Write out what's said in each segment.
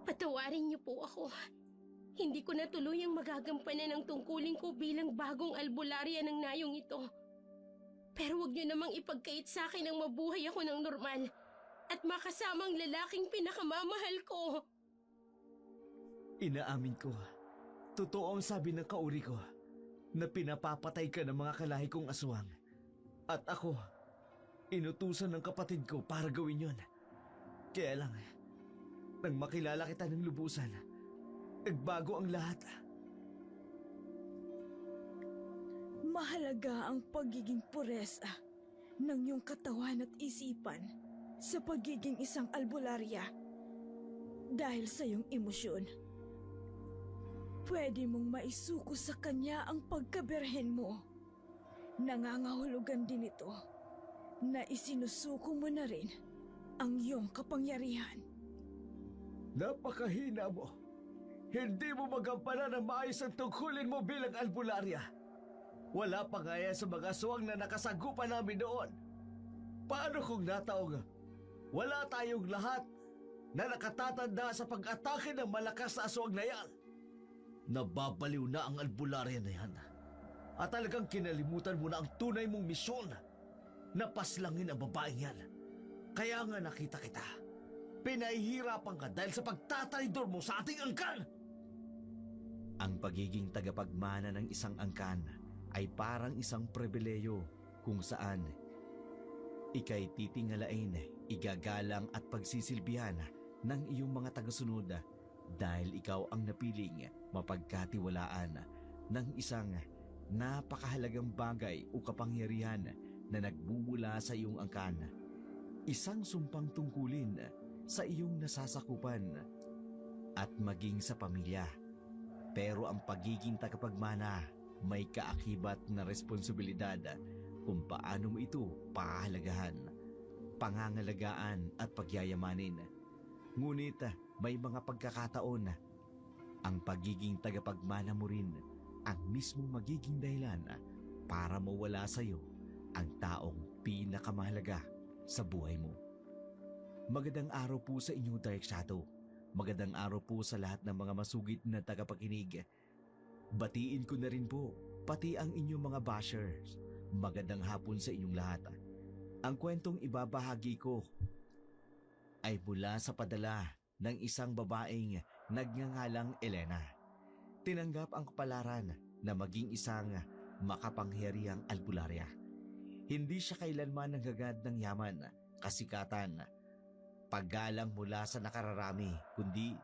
Patawarin niyo po ako. Hindi ko na tuluyang magagampanan ang tungkulin ko bilang bagong albularya ng nayong ito. Pero huwag niyo namang ipagkait sa akin ang mabuhay ako ng normal at makasamang lalaking pinakamamahal ko. Inaamin ko, totoo ang sabi ng kauri ko na pinapapatay ka ng mga kalahi kong aswang. At ako, inutusan ng kapatid ko para gawin yon. Kaya lang, nang makilala kita ng lubusan, nagbago ang lahat. Mahalaga ang pagiging puresa ng iyong katawan at isipan sa pagiging isang albularya. Dahil sa iyong emosyon, pwede mong maisuko sa kanya ang pagkaberhen mo. Nangangahulugan din ito na isinusuko mo na rin ang iyong kapangyarihan. Napakahina mo. Hindi mo magampanan ng maayos ang tungkulin mo bilang albularya. Wala pa nga yan sa mga aswang na nakasagupan namin noon. Paano kung nataong wala tayong lahat na nakatatanda sa pag-atake ng malakas na aswang na yan? Nababaliw na ang albularya na yan. At talagang kinalimutan mo na ang tunay mong misyon na paslangin ang babaeng yan. Kaya nga nakita kita. Pinahihirapan ka dahil sa pagtataydor mo sa ating angkan. Ang pagiging tagapagmana ng isang angkan ay parang isang pribileyo kung saan ika'y titingalain, igagalang at pagsisilbihan ng iyong mga tagasunod dahil ikaw ang napiling mapagkatiwalaan ng isang napakahalagang bagay o kapangyarihan na nagmumula sa iyong angkan. Isang sumpang tungkulin sa iyong nasasakupan at maging sa pamilya. Pero ang pagiging tagapagmana may kaakibat na responsibilidad kung paano mo ito pahalagahan, pangangalagaan at pagyayamanin. Ngunit may mga pagkakataon ang pagiging tagapagmana mo rin ang mismong magiging dahilan para mawala sa iyo ang taong pinakamahalaga sa buhay mo. Magandang araw po sa inyo, Dark Shadow. Magandang araw po sa lahat ng mga masugid na tagapakinig. Batiin ko na rin po pati ang inyong mga bashers. Magandang hapon sa inyong lahat. Ang kwentong ibabahagi ko ay mula sa padala ng isang babaeng nagngangalang Elena. Tinanggap ang kapalaran na maging isang makapangyarihang albularya. Hindi siya kailanman nanggagad ng yaman, kasikatan, paggalang mula sa nakararami, kundi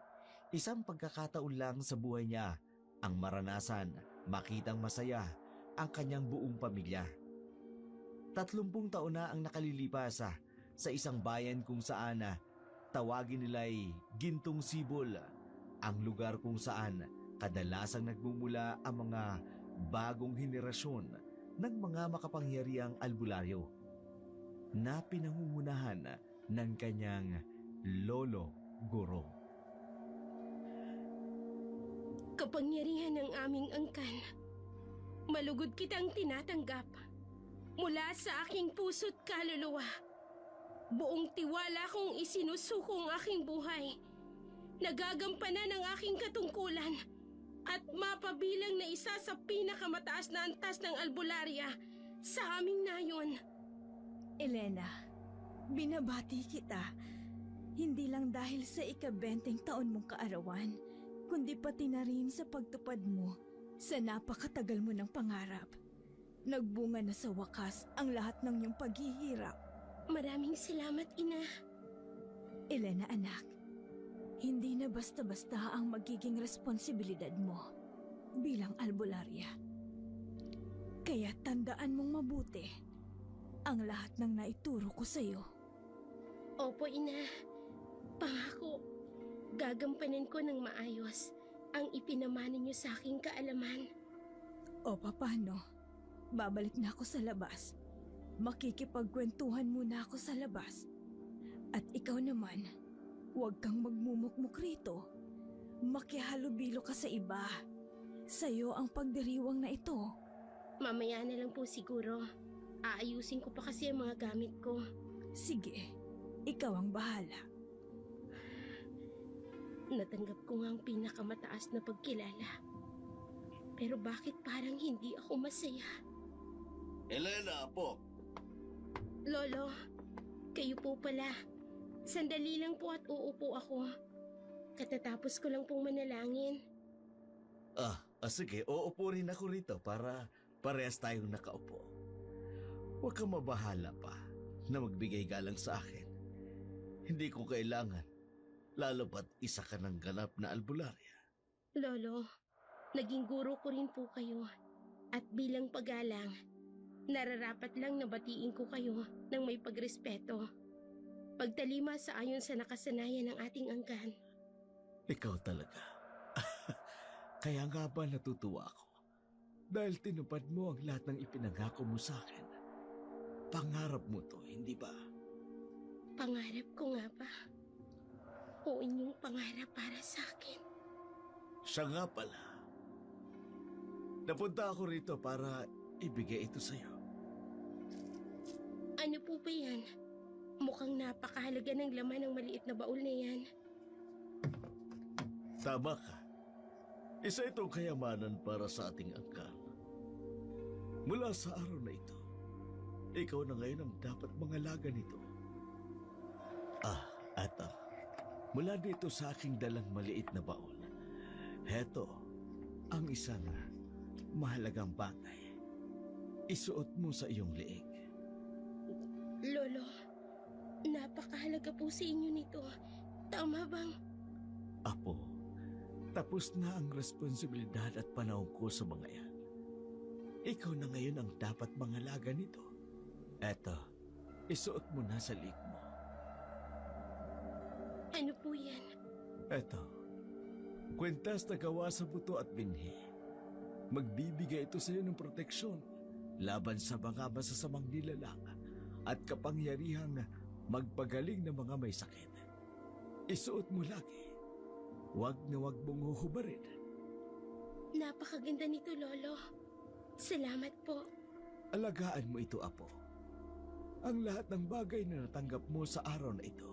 isang pagkakataon lang sa buhay niya ang maranasan, makitang masaya ang kanyang buong pamilya. 30 taon na ang nakalilipas sa isang bayan kung saan tawagin nila'y Gintong Sibol, ang lugar kung saan kadalasang nagmumula ang mga bagong henerasyon ng mga makapangyarihang albularyo na pinangungunahan ng kanyang lolo guro. Kapangyarihan ng aming angkan, malugod kitang tinatanggap mula sa aking puso't kaluluwa. Buong tiwala kong isinusuko ang aking buhay, nagagampanan ang aking katungkulan at mapabilang na isa sa pinakamataas na antas ng albularya sa aming nayon. Elena, binabati kita. Hindi lang dahil sa ika-20 taon mong kaarawan, kundi pati na rin sa pagtupad mo sa napakatagal mo ng pangarap. Nagbunga na sa wakas ang lahat ng iyong paghihirap. Maraming salamat, Ina. Elena anak, hindi na basta-basta ang magiging responsibilidad mo bilang albularya. Kaya tandaan mong mabuti ang lahat ng naituro ko sa iyo. Opo, Ina. Pangako, gagampanin ko ng maayos ang ipinamana niyo sa aking kaalaman. O paano? Babalik na ako sa labas. Makikipagkwentuhan muna ako sa labas. At ikaw naman, huwag kang magmumukmuk rito. Makihalubilo ka sa iba. Sa'yo ang pagdiriwang na ito. Mamaya na lang po siguro. Aayusin ko pa kasi ang mga gamit ko. Sige, ikaw ang bahala. Natanggap ko nga ang pinakamataas na pagkilala. Pero bakit parang hindi ako masaya? Elena, po. Lolo, kayo po pala. Sandali lang po at uupo ako. Katatapos ko lang pong manalangin. Sige, uupo rin ako rito para parehas tayong nakaupo. Huwag kang mabahala pa na magbigay galang sa akin. Hindi ko kailangan, lalo pat isa ka ng ganap na albularya. Lolo, naging guro ko rin po kayo. At bilang paggalang, nararapat lang na batiin ko kayo ng may pagrespeto. Pagtalima sa ayon sa nakasanayan ng ating angkan. Ikaw talaga. Kaya nga ba natutuwa ako? Dahil tinupad mo ang lahat ng ipinangako mo sa akin. Pangarap mo to, hindi ba? Pangarap ko nga ba? O inyong pangarap para sa akin? Siya nga pala. Napunta ako rito para ibigay ito sa'yo. Ano po ba yan? Mukhang napakahalaga ng laman ng maliit na baul na yan. Tama ka. Isa itong kayamanan para sa ating angkan. Mula sa araw na ito, ikaw na ngayon ang dapat mangalaga nito. Eto. Mula dito sa aking dalang maliit na baul, heto ang isang mahalagang bagay. Isuot mo sa iyong leeg. Lolo, napakahalaga po sa inyo nito. Tama bang? Apo, tapos na ang responsibilidad at panahon ko sa mga yan. Ikaw na ngayon ang dapat mangalaga nito. Eto, isuot mo na sa leeg mo. Ano po yan? Eto, kwentas na gawa sa buto at binhi. Magbibigay ito sa iyo ng proteksyon laban sa mga masasamang nilalang at kapangyarihang magpagaling ng mga may sakit. Isuot mo lagi. Huwag na huwag mong huhubarin. Napakaganda nito, Lolo. Salamat po. Alagaan mo ito, Apo. Ang lahat ng bagay na natanggap mo sa araw na ito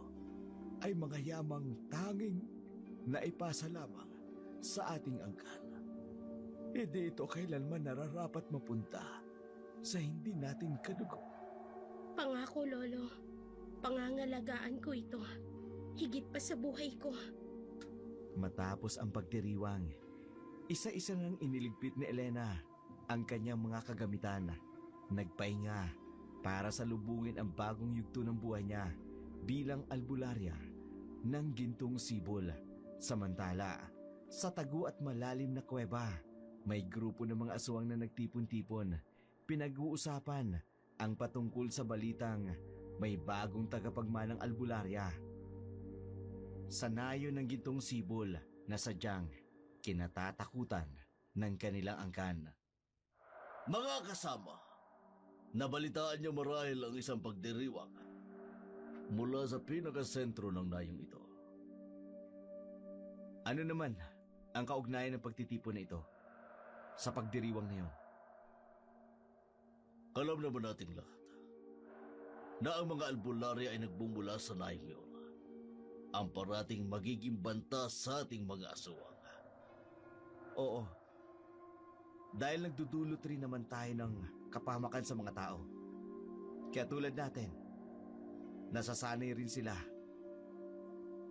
ay mga yamang tanging naipasa lamang sa ating angkan. Hindi ito kailanman nararapat mapunta sa hindi natin kadugo. Pangako, Lolo. Pangangalagaan ko ito. Higit pa sa buhay ko. Matapos ang pagdiriwang, isa-isa nang iniligpit ni Elena ang kanyang mga kagamitan. Nagpahinga para salubungin ang bagong yugto ng buhay niya bilang albularya ng gintong sibol. Samantala, sa tago at malalim na kuweba, may grupo ng mga aswang na nagtipon-tipon. Pinag-uusapan ang patungkol sa balitang may bagong tagapagmanang albularya. Sanayon ng gintong sibol na sadyang kinatatakutan ng kanilang angkan. Mga kasama, nabalitaan niyo marahil ang isang pagdiriwang mula sa pinakasentro ng nayong ito. Ano naman ang kaugnayan ng pagtitipon na ito sa pagdiriwang na yun? Alam naman nating lahat na ang mga albularya ay nagbumula sa nayong yun. Ang parating magiging banta sa ating mga aswang. Oo. Dahil nagdudulot rin naman tayo ng kapahamakan sa mga tao. Kaya tulad natin, nasasanay rin sila.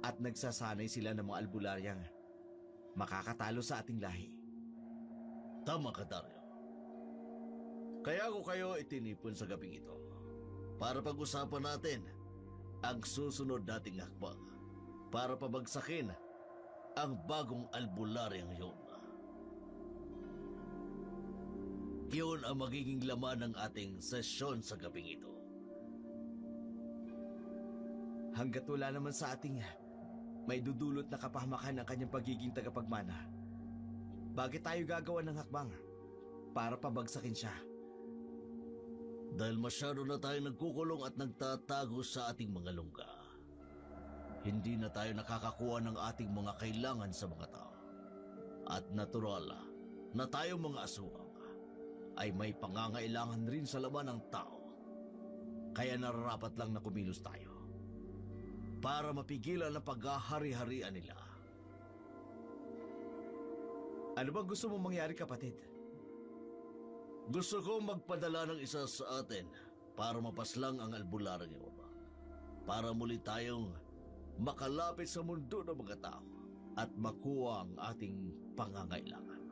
At nagsasanay sila ng mga albularyang makakatalo sa ating lahi. Tama ka, Dario. Kaya ko kayo itinipon sa gabing ito para pag-usapan natin ang susunod nating hakbang para pabagsakin ang bagong albularyang yun. Yun ang magiging laman ng ating sesyon sa gabing ito. Hanggat wala naman sa ating may dudulot na kapahamakan ng kanyang pagiging tagapagmana, bakit tayo gagawa ng hakbang para pabagsakin siya? Dahil masyado na tayo nagkukulong at nagtatago sa ating mga lungga. Hindi na tayo nakakakuha ng ating mga kailangan sa mga tao. At natural na tayong mga aswang ay may pangangailangan rin sa laman ng tao. Kaya nararapat lang na kumilos tayo para mapigilan ang paghahari-harian nila Ano bang gusto mong mangyari, kapatid? Gusto ko magpadala ng isa sa atin para mapaslang ang albularyo. Para muli tayong makalapit sa mundo ng mga tao at makuha ang ating pangangailangan.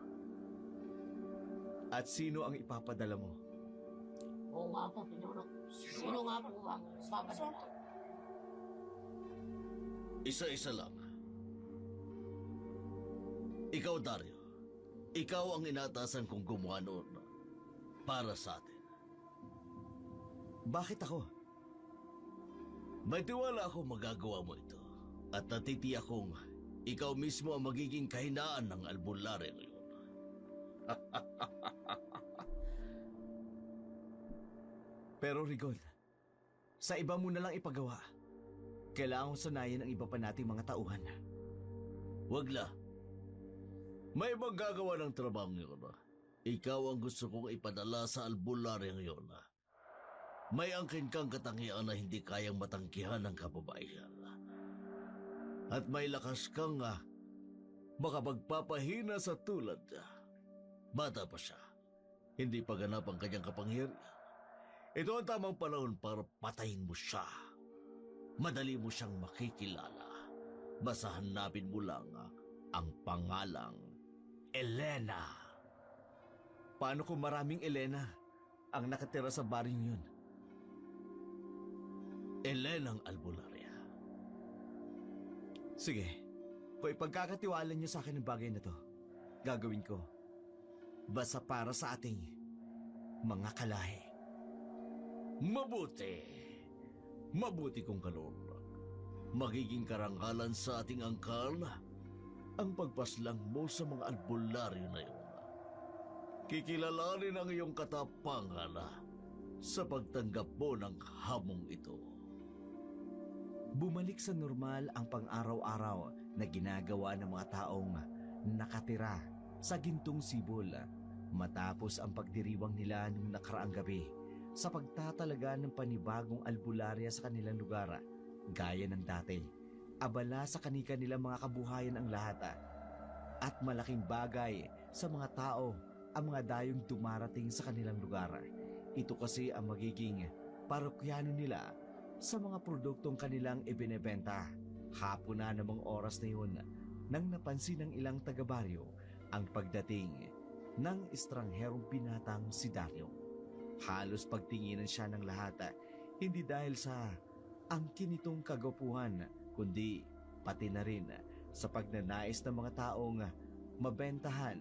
At sino ang ipapadala mo? Oo nga po, Pinuno. Sino nga po ang papadala? Isa-isa lang. Ikaw, Dario. Ikaw ang inatasan kong gumawa noon para sa atin. Bakit ako? May tiwala akong magagawa mo ito. At natitiyak kong ikaw mismo ang magiging kahinaan ng albularyo ngayon. Pero Rigol, sa iba mo na lang ipagawa. Kailangan kong sanayin ang iba pa nating mga tauhan. Wag la. May magagawa ng trabaho ngayon. Ikaw ang gusto kong ipadala sa albularyo ngayon. May angkin kang katangian na hindi kayang matangkihan ng kababaihan. At may lakas kang baka magpapahina sa tulad. Bata pa siya. Hindi pa ganap ang kanyang kapangyarihan. Ito ang tamang panahon para patayin mo siya. Madali mo siyang makikilala. Basta hanapin mo lang ang pangalang Elena. Paano kung maraming Elena ang nakatira sa baring yun? Elenang Albularia. Sige, kung ipagkakatiwala niyo sa akin ang bagay na to, gagawin ko. Basta para sa ating mga kalahi. Mabuti. Mabuti kong kaloob. Magiging karangalan sa ating angkan ang pagpaslang mo sa mga albularyo na yun. Kikilalanin ang iyong katapangan sa pagtanggap mo ng hamong ito. Bumalik sa normal ang pang-araw-araw na ginagawa ng mga taong nakatira sa gintong sibol matapos ang pagdiriwang nila nung nakaraang gabi sa pagtatalaga ng panibagong albularya sa kanilang lugar. Gaya ng dati, abala sa kanika nilang mga kabuhayan ang lahat at malaking bagay sa mga tao ang mga dayong dumarating sa kanilang lugar. Ito kasi ang magiging parokyano nila sa mga produktong kanilang ibinebenta. Hapon na namang oras na yun nang napansin ng ilang taga-baryo ang pagdating ng estrangherong binatang si Dario. Halos pagtinginan siya ng lahat, hindi dahil sa angkin nitong kagwapuhan, kundi pati na rin sa pagnanais ng mga taong mabentahan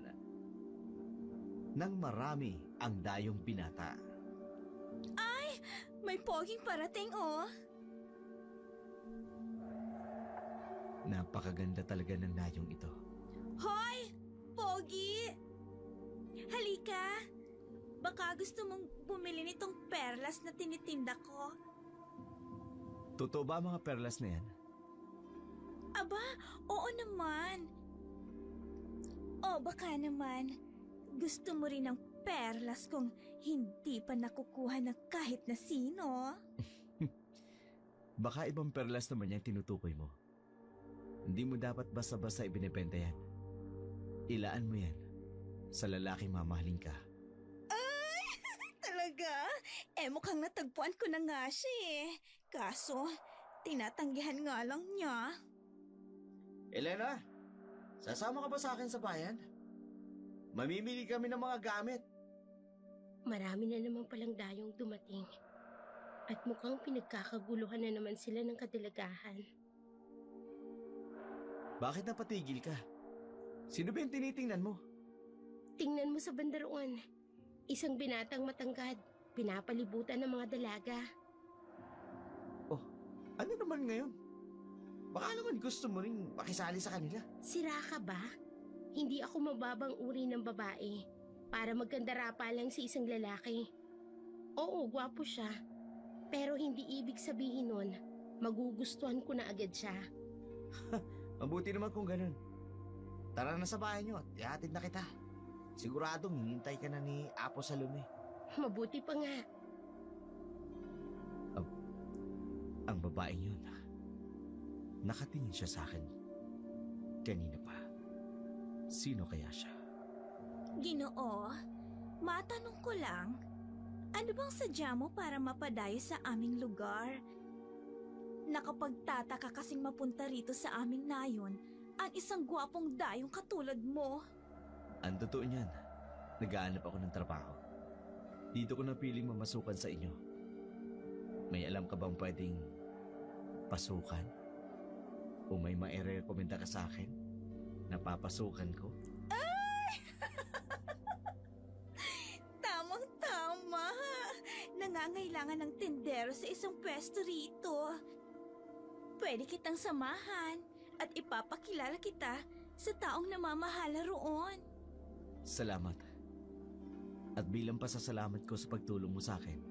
ng marami ang dayong binata. Ay, may poging parating oh. Napakaganda talaga ng dayong ito. Hoy, Pogi! Halika! Baka gusto mong bumili nitong perlas na tinitinda ko. Totoo ba mga perlas na yan? Aba, oo naman. O baka naman, gusto mo rin ng perlas kung hindi pa nakukuha ng kahit na sino? Baka ibang perlas naman yan tinutukoy mo. Hindi mo dapat basta-basta ibinebenta yan. Ilaan mo yan sa lalaking mamahalin ka. Ay, talaga? Mukhang natagpuan ko na nga siya eh. Kaso, tinatanggihan nga lang niya. Elena, sasama ka ba sa akin sa bayan? Mamimili kami ng mga gamit. Marami na naman palang dayong dumating. At mukhang pinagkakaguluhan na naman sila ng kadilagahan. Bakit napatigil ka? Sino ba yung tinitingnan mo? Tingnan mo sa bandaruan. Isang binatang matanggad, pinapalibutan ng mga dalaga. Ano naman ngayon? Baka naman gusto mo ring makisali sa kanila. Sira ka ba? Hindi ako mababang uri ng babae para magkandara lang sa isang lalaki. Oo, gwapo siya. Pero hindi ibig sabihin nun, magugustuhan ko na agad siya. Mabuti naman kung ganun. Tara na sa bahay niyo at ihatid na kita. Siguradong hinintay ka na ni Apo Salome. Mabuti pa nga. Ang babaeng yun, nakatingin siya sa akin. Kanina pa. Sino kaya siya? Ginoo, matanong ko lang, ano bang sadya mo para mapadayo sa aming lugar? Nakapagtataka kasing mapunta rito sa aming nayon ang isang gwapong dayong katulad mo. Ang totoo niyan, naghahanap ako ng trabaho. Dito ko napiling mamasukan sa inyo. May alam ka bang pwedeng pasukan? O may maire-rekomenda ka sa akin na papasukan ko? Tamang-tama! Nangangailangan ng tindero sa isang pwesto rito. Pwede kitang samahan at ipapakilala kita sa taong namamahala roon. Salamat. At bilang pasasalamat ko sa pagtulong mo sa akin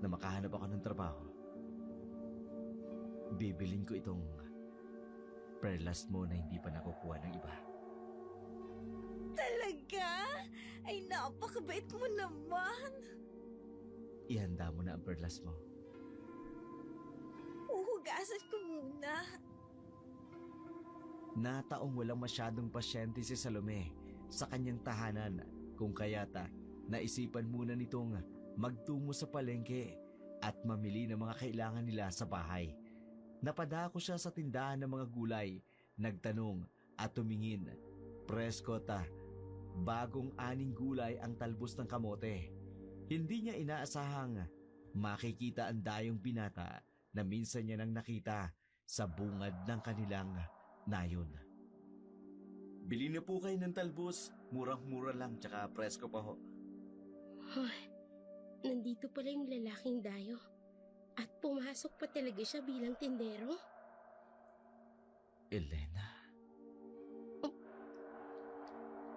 na makahanap ako ng trabaho, bibilin ko itong perlas mo na hindi pa nakukuha ng iba. Talaga? Ay, napakabait mo naman. Ihanda mo na ang perlas mo. Uhugasan ko muna. Nataong walang masyadong pasyente si Salome sa kanyang tahanan, kung kayata naisipan muna nitong magtungo sa palengke at mamili ng mga kailangan nila sa bahay. Napadako siya sa tindahan ng mga gulay, nagtanong at tumingin. Preskota, bagong aning gulay ang talbos ng kamote. Hindi niya inaasahang makikita ang dayong binata na minsan niya nang nakita sa bungad ng kanilang nayon. Bili na po kayo ng talbos. Murang-mura lang, tsaka presko pa ho. Hoy, nandito pala yung lalaking dayo. At pumasok pa talaga siya bilang tindero? Elena,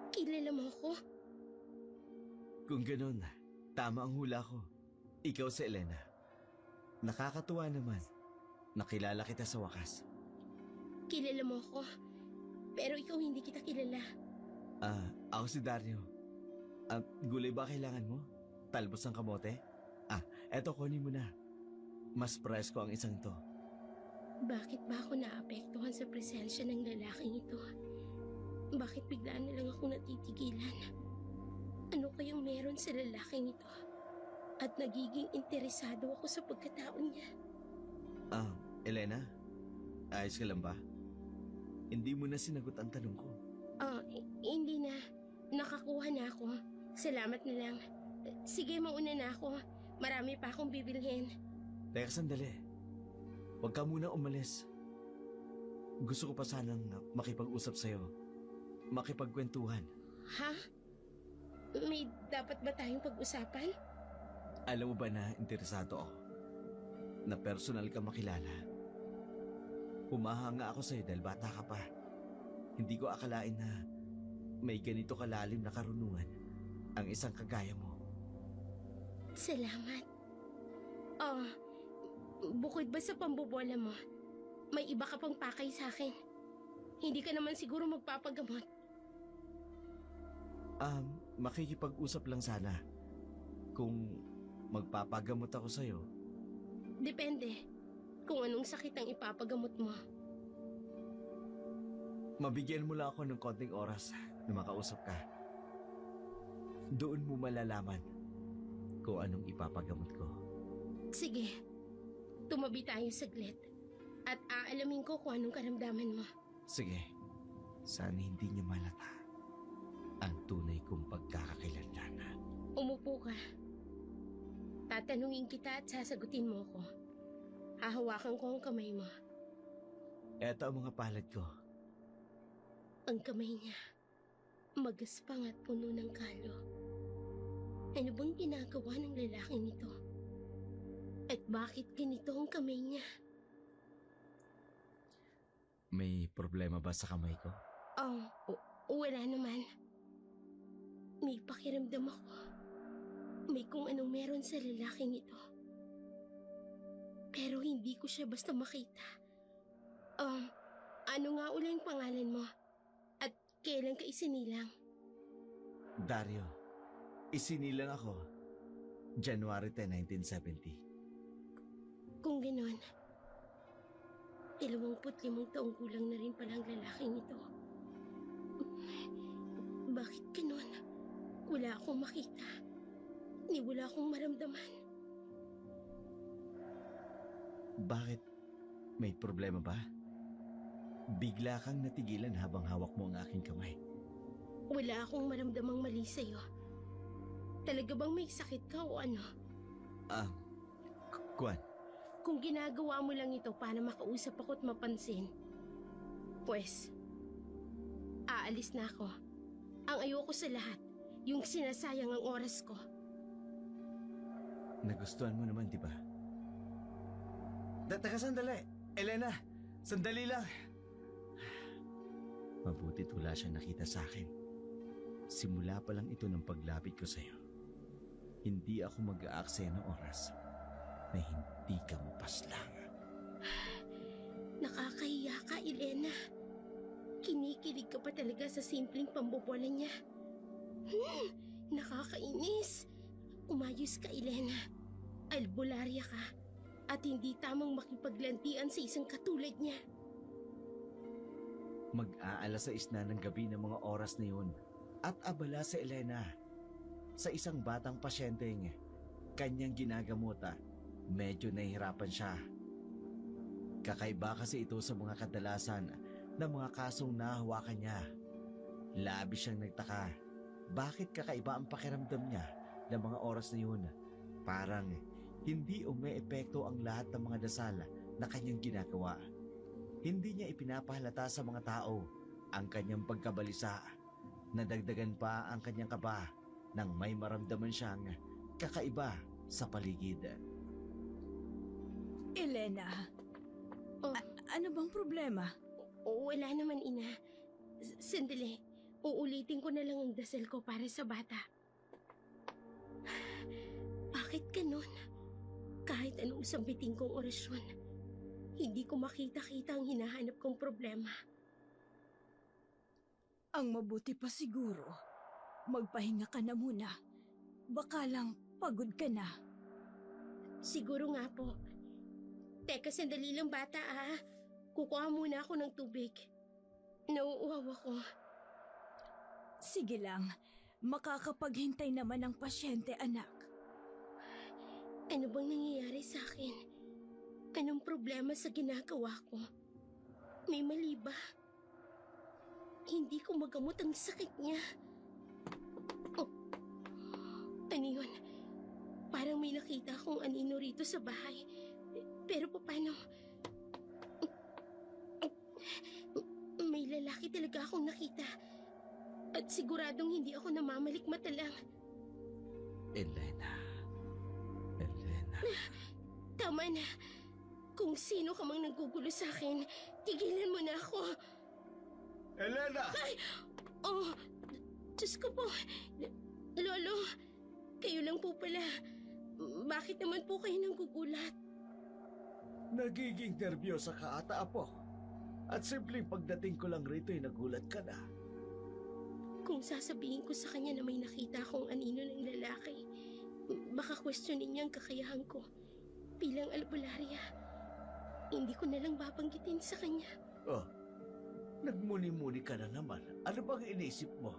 Kilala mo ako? kung ganun, tama ang hula ko. Ikaw si Elena. Nakakatuwa naman. Nakilala kita sa wakas. Kilala mo ako? Pero ikaw hindi kita kilala. Ako si Dario. Gulay ba kailangan mo? Talbos ng kamote? Eto, kunin mo na. Mas presko ang isang to. Bakit ba ako naapektuhan sa presensya ng lalaking ito? Bakit bigla na lang ako natitigilan? Ano kayang meron sa lalaking ito? At nagiging interesado ako sa pagkatao niya. Elena? Ayos ka lang ba? Hindi mo na sinagot ang tanong ko. Hindi na. Nakakuha na ako. Salamat na lang. Sige, mauna na ako. Marami pa akong bibilhin. Teka, sandali. Huwag ka muna umalis. Gusto ko pa sanang makipag-usap sa'yo. Makipagkwentuhan. Ha? May dapat ba tayong pag-usapan? Alam mo ba na interesado ako? Na personal ka makilala? Humahanga ako sa'yo dahil bata ka pa. Hindi ko akalain na may ganito kalalim na karunungan ang isang kagaya mo. Salamat. Bukod ba sa pambobola mo, may iba ka pang pakay sa akin. Hindi ka naman siguro magpapagamot. Makikipag-usap lang sana. Kung magpapagamot ako sa'yo. Depende kung anong sakit ang ipapagamot mo. Mabigyan mo lang ako ng konting oras na makausap ka. Doon mo malalaman kung anong ipapagamot ko. Sige, tumabi tayo saglit at aalamin ko kung anong karamdaman mo. Sige, sana hindi niya malata ang tunay kong pagkakakilanlan. Umupo ka. Tatanungin kita at sasagutin mo ko. Hahawakan ko ang kamay mo. Eto ang mga palad ko. Ang kamay niya, magaspang at puno ng kalo. Ano bang ginagawa ng lalaking ito? At bakit ganito ang kamay niya? May problema ba sa kamay ko? Wala naman. May pakiramdam ako. May kung anong meron sa lalaking ito. Pero hindi ko siya basta makita. Ano nga uli ang pangalan mo? At kailan ka isinilang? Dario, isinilang ako January 10, 1970. Kung ganon, 25 taong gulang na rin pala ang lalaking ito. Bakit ganon? Wala akong makita. Ni wala akong maramdaman. Bakit? May problema ba? Bigla kang natigilan habang hawak mo ang aking kamay. Wala akong maramdamang mali sa'yo. Talaga bang may sakit ka o ano? Kwan, Kung ginagawa mo lang ito para makausap ako at mapansin, pues, aalis na ako. Ang ayoko sa lahat, yung sinasayang ang oras ko. nagustuhan mo naman, di ba? Teka, sandali. Elena, sandali lang. Mabutit wala siyang nakita sa akin. Simula pa lang ito ng paglapit ko sa'yo. Hindi ako mag-aaksaya ng oras na hindi ka mapaslang. Nakakahiya ka, Elena. Kinikilig ka pa talaga sa simpleng pambobola niya. Nakakainis. Umayos ka, Elena. Albularya ka. At hindi tamang makipaglantian sa isang katulad niya. Mag-aalas 6 na ng gabi ng mga oras na yun. At abala si Elena sa isang batang pasyenteng kanyang ginagamota. Medyo nahihirapan siya. Kakaiba kasi ito sa mga kadalasan na mga kasong nahawakan niya. Labis siyang nagtaka. Bakit kakaiba ang pakiramdam niya ng mga oras na yun? Parang hindi umeepekto ang lahat ng mga dasal na kanyang ginagawa. Hindi niya ipinapahalata sa mga tao ang kanyang pagkabalisa. Nadagdagan pa ang kanyang kaba nang may maramdaman siyang kakaiba sa paligid. Elena, Oh, ano bang problema? wala naman, ina. Sandali. Uulitin ko na lang ang dasal ko para sa bata. Bakit ganun? Kahit anong sambitin kong orasyon, hindi ko makita-kita ang hinahanap kong problema. Ang mabuti pa siguro, magpahinga ka na muna. Baka lang pagod ka na. Siguro nga po. Teka, sandali lang, bata, ah. Kukuha muna ako ng tubig. Nauuhaw ako. Sige lang, makakapaghintay naman ang pasyente, anak. Ano bang nangyayari sa akin? Anong problema sa ginagawa ko? May mali ba? Hindi ko magamot ang sakit niya. Oh. Ano yun? Parang may nakita akong anino rito sa bahay. Pero paano? May lalaki talaga akong nakita. At siguradong hindi ako namamalikmata lang. Elena. Tama na. Kung sino ka mang nanggugulo sa akin, tigilan mo na ako. Elena! Oh, Diyos ko po. Lolo, kayo lang po pala. Bakit naman po kayo nanggugulat? Nagiging nervyosa ka ata, Apo. At simpleng pagdating ko lang rito ay nagulat ka na. Kung sasabihin ko sa kanya na may nakita akong anino ng lalaki, baka questionin niya ang kakayahan ko bilang albularya. Hindi ko na lang babanggitin sa kanya. Oh, nagmuni-muni ka na naman. Ano bang inisip mo?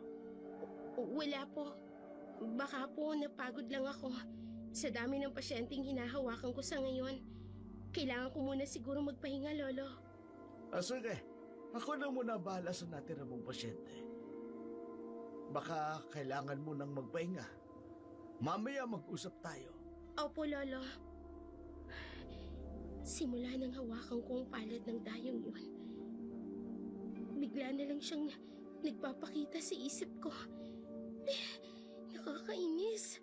Wala po. Baka po napagod lang ako. Sa dami ng pasyenteng hinahawakan ko sa ngayon, kailangan ko muna siguro magpahinga, Lolo. Sige, ako na muna bahala sa natira mong pasyente. Baka kailangan mo nang magpahinga. Mamaya mag-usap tayo. Opo, Lolo. Simula nang hawakan ko ang palad ng dayong yun, bigla na lang siyang nagpapakita sa isip ko. Nakakainis.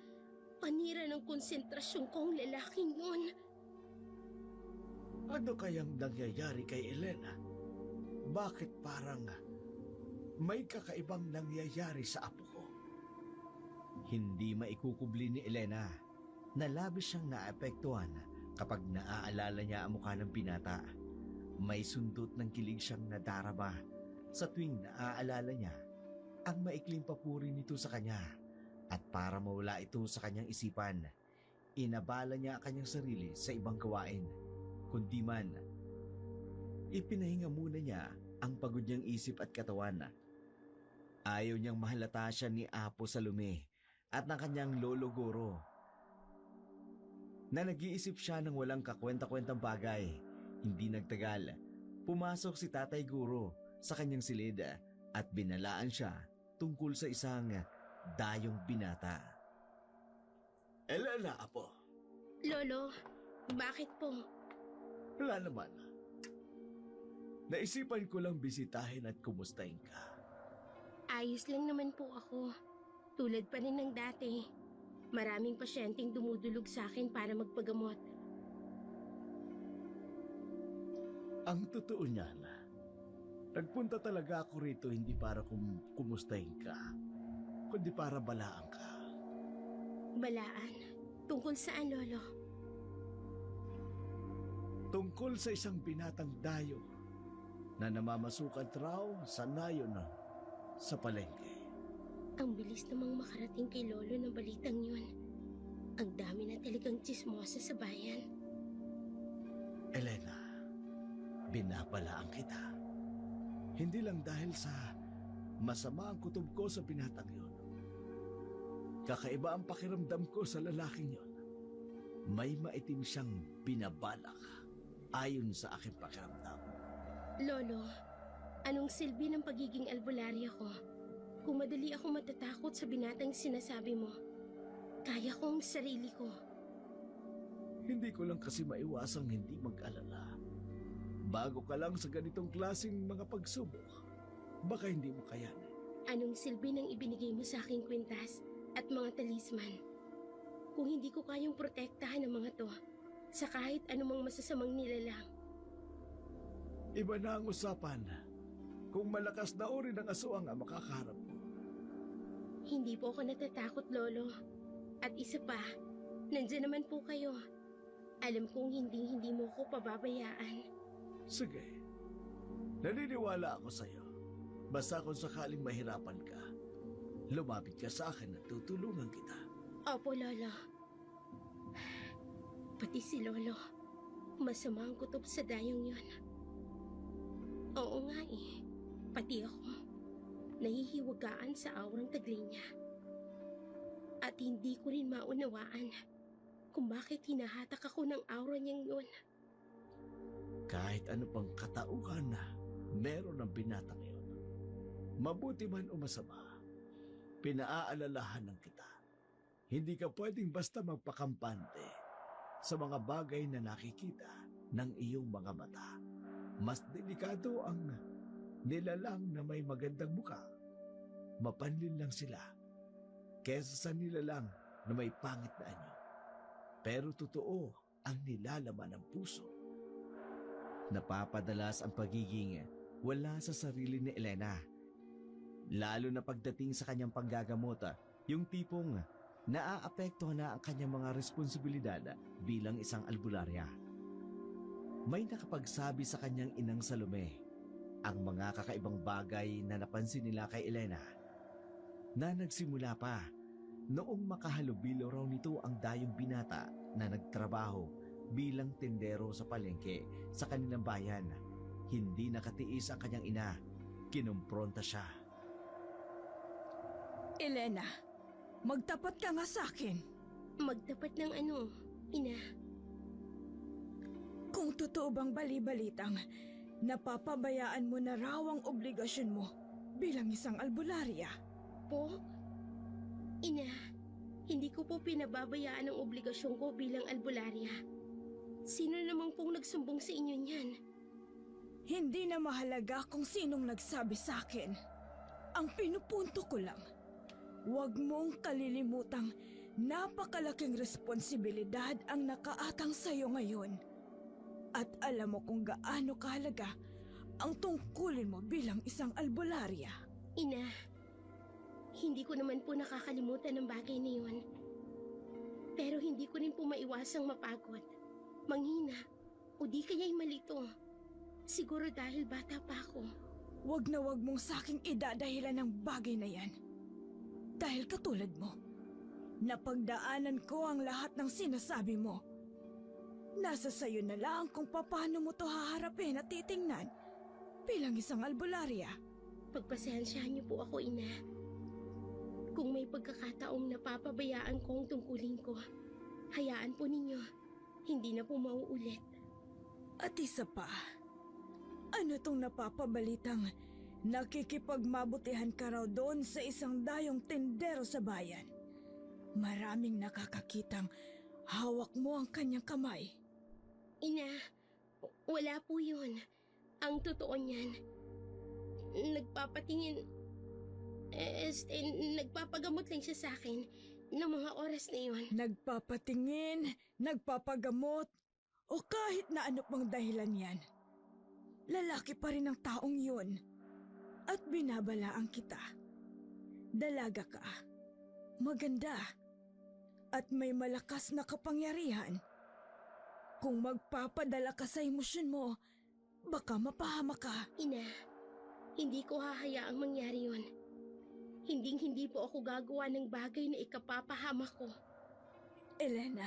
Panira ng konsentrasyon ko ang lalaking yun. Ano kayang nangyayari kay Elena? Bakit parang may kakaibang nangyayari sa apo ko? Hindi maikukubli ni Elena na labis siyang naapektuhan kapag naaalala niya ang mukha ng binata. May sundot ng kilig siyang nadarama sa tuwing naaalala niya ang maikling papuri nito sa kanya. At para mawala ito sa kanyang isipan, inabala niya ang kanyang sarili sa ibang gawain. Kundi man, ipinahinga muna niya ang pagod niyang isip at katawan. Ayaw niyang mahalata siya ni Apo Salome at ng kanyang lolo guro. Na nag-iisip siya ng walang kakwenta-kwentang bagay. Hindi nagtagal, pumasok si Tatay Guro sa kanyang silid at binalaan siya tungkol sa isang dayong binata. Elena, apo. Lolo, bakit po? Wala naman. Naisipan ko lang bisitahin at kumustahin ka. Ayos lang naman po ako. Tulad pa rin ng dati. Maraming pasyenteng dumudulog sa akin para magpagamot. Ang totoo niyan, nagpunta talaga ako rito hindi para kumustahin ka, kundi para balaan ka. Balaan? Tungkol saan, Lolo? Tungkol sa isang binatang dayo na namamasukat raw sa nayon sa palengke. Ang bilis namang makarating kay Lolo ng balitang yun. Ang dami na talagang tsismosa sa bayan. Elena, binabalaan kita. Hindi lang dahil sa masama ang kutob ko sa binatang yun. Kakaiba ang pakiramdam ko sa lalaking yun. May maitim siyang binabalak ayon sa aking pakiramdam. Lolo, anong silbi ng pagiging albularya ko? Kung madali ako matatakot sa binatang sinasabi mo, kaya ko ang sarili ko. Hindi ko lang kasi maiwasang hindi mag-alala. Bago ka lang sa ganitong klaseng mga pagsubok, baka hindi mo kayanin. Anong silbi ng ibinigay mo sa aking kwintas at mga talisman? Kung hindi ko kayang protektahan ang mga to, sa kahit anumang masasamang nilalang. Iba na ang usapan kung malakas na uri ng aswang ang makakaharap mo. Hindi po ako natatakot, Lolo. At isa pa, nandyan naman po kayo. Alam kong hindi mo ko pababayaan. Sige, naniniwala ako sa'yo. Basta kung sakaling mahirapan ka, lumapit ka sa akin at tutulungan kita. Opo, Lolo. Pati si Lolo, masama ang kutob sa dayong yon. Oo nga eh, pati ako. Nahihiwagaan sa aurang taglay niya. At hindi ko rin maunawaan kung bakit hinahatak ako ng aura niyang yun. Kahit ano pang katauhan na meron ng binatang yun, mabuti man o masama, pinaaalalahanan kita. Hindi ka pwedeng basta magpakampante sa mga bagay na nakikita ng iyong mga mata. Mas delikado ang nilalang na may magandang muka. Mapanlin lang sila kesa sa nilalang na may pangit na anyo. Pero totoo ang nilalaman ng puso. Napapadalas ang pagiging wala sa sarili ni Elena. Lalo na pagdating sa kanyang panggagamot, yung tipong naaapektuhan na ang kanyang mga responsibilidad bilang isang albularya. May nakapagsabi sa kanyang inang Salome ang mga kakaibang bagay na napansin nila kay Elena na nagsimula pa noong makahalubilo raw nito ang dayong binata na nagtrabaho bilang tendero sa palengke sa kanilang bayan. Hindi nakatiis ang kanyang ina. Kinumpronta siya. Elena, magtapat ka nga sa akin. Magtapat ng ano, ina? Kung totoo bang bali-balitang napapabayaan mo na raw ang obligasyon mo bilang isang albularya. Po? Ina, hindi ko po pinababayaan ang obligasyon ko bilang albularya. Sino namang pong nagsumbong sa inyo niyan? Hindi na mahalaga kung sinong nagsabi sa akin. Ang pinupunto ko lang, huwag mong kalilimutang napakalaking responsibilidad ang nakaatang sa'yo ngayon. At alam mo kung gaano kahalaga ang tungkulin mo bilang isang albularya. Ina, hindi ko naman po nakakalimutan ng bagay na yun. Pero hindi ko rin po maiwasang mapagod, manghina, o di kaya'y malito. Siguro dahil bata pa ako. Wag na wag mong saking idadahilan ng bagay na yan. Dahil katulad mo, napagdaanan ko ang lahat ng sinasabi mo. Nasa sayo na lang kung paano mo to haharapin at titingnan bilang isang albularya. Pagpasensyahan niyo po ako, ina. Kung may pagkakataong napapabayaan ko ang tungkulin ko, hayaan po ninyo. Hindi na po mauulit. At isa pa, ano tong napapabalitang nakikipagmabutihan ka raw doon sa isang dayong tendero sa bayan? Maraming nakakakitang hawak mo ang kanyang kamay. Ina, wala po yun. Ang totoo niyan, nagpapagamot lang siya sa akin ng mga oras na yun. Nagpapatingin, nagpapagamot, o kahit na ano pang dahilan yan. Lalaki pa rin ang taong yun. At binabalaan kita. Dalaga ka. Maganda. At may malakas na kapangyarihan. Kung magpapadala ka sa emosyon mo, baka mapahama ka. Ina, hindi ko hahayaang mangyari yun. Hindi po ako gagawa ng bagay na ikapapahama ko. Elena,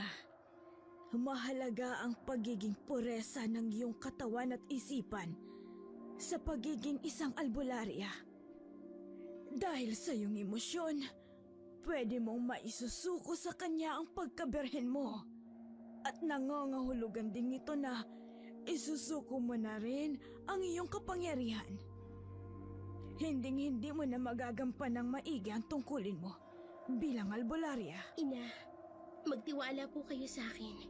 mahalaga ang pagiging puresa ng iyong katawan at isipan sa pagiging isang albularya. Dahil sa iyong emosyon, pwede mong maisusuko sa kanya ang pagkaberhen mo. At nangangahulugan din ito na isusuko mo na rin ang iyong kapangyarihan. Hinding-hindi mo na magagampan ng maigi ang tungkulin mo bilang albularya. Ina, magtiwala po kayo sa akin.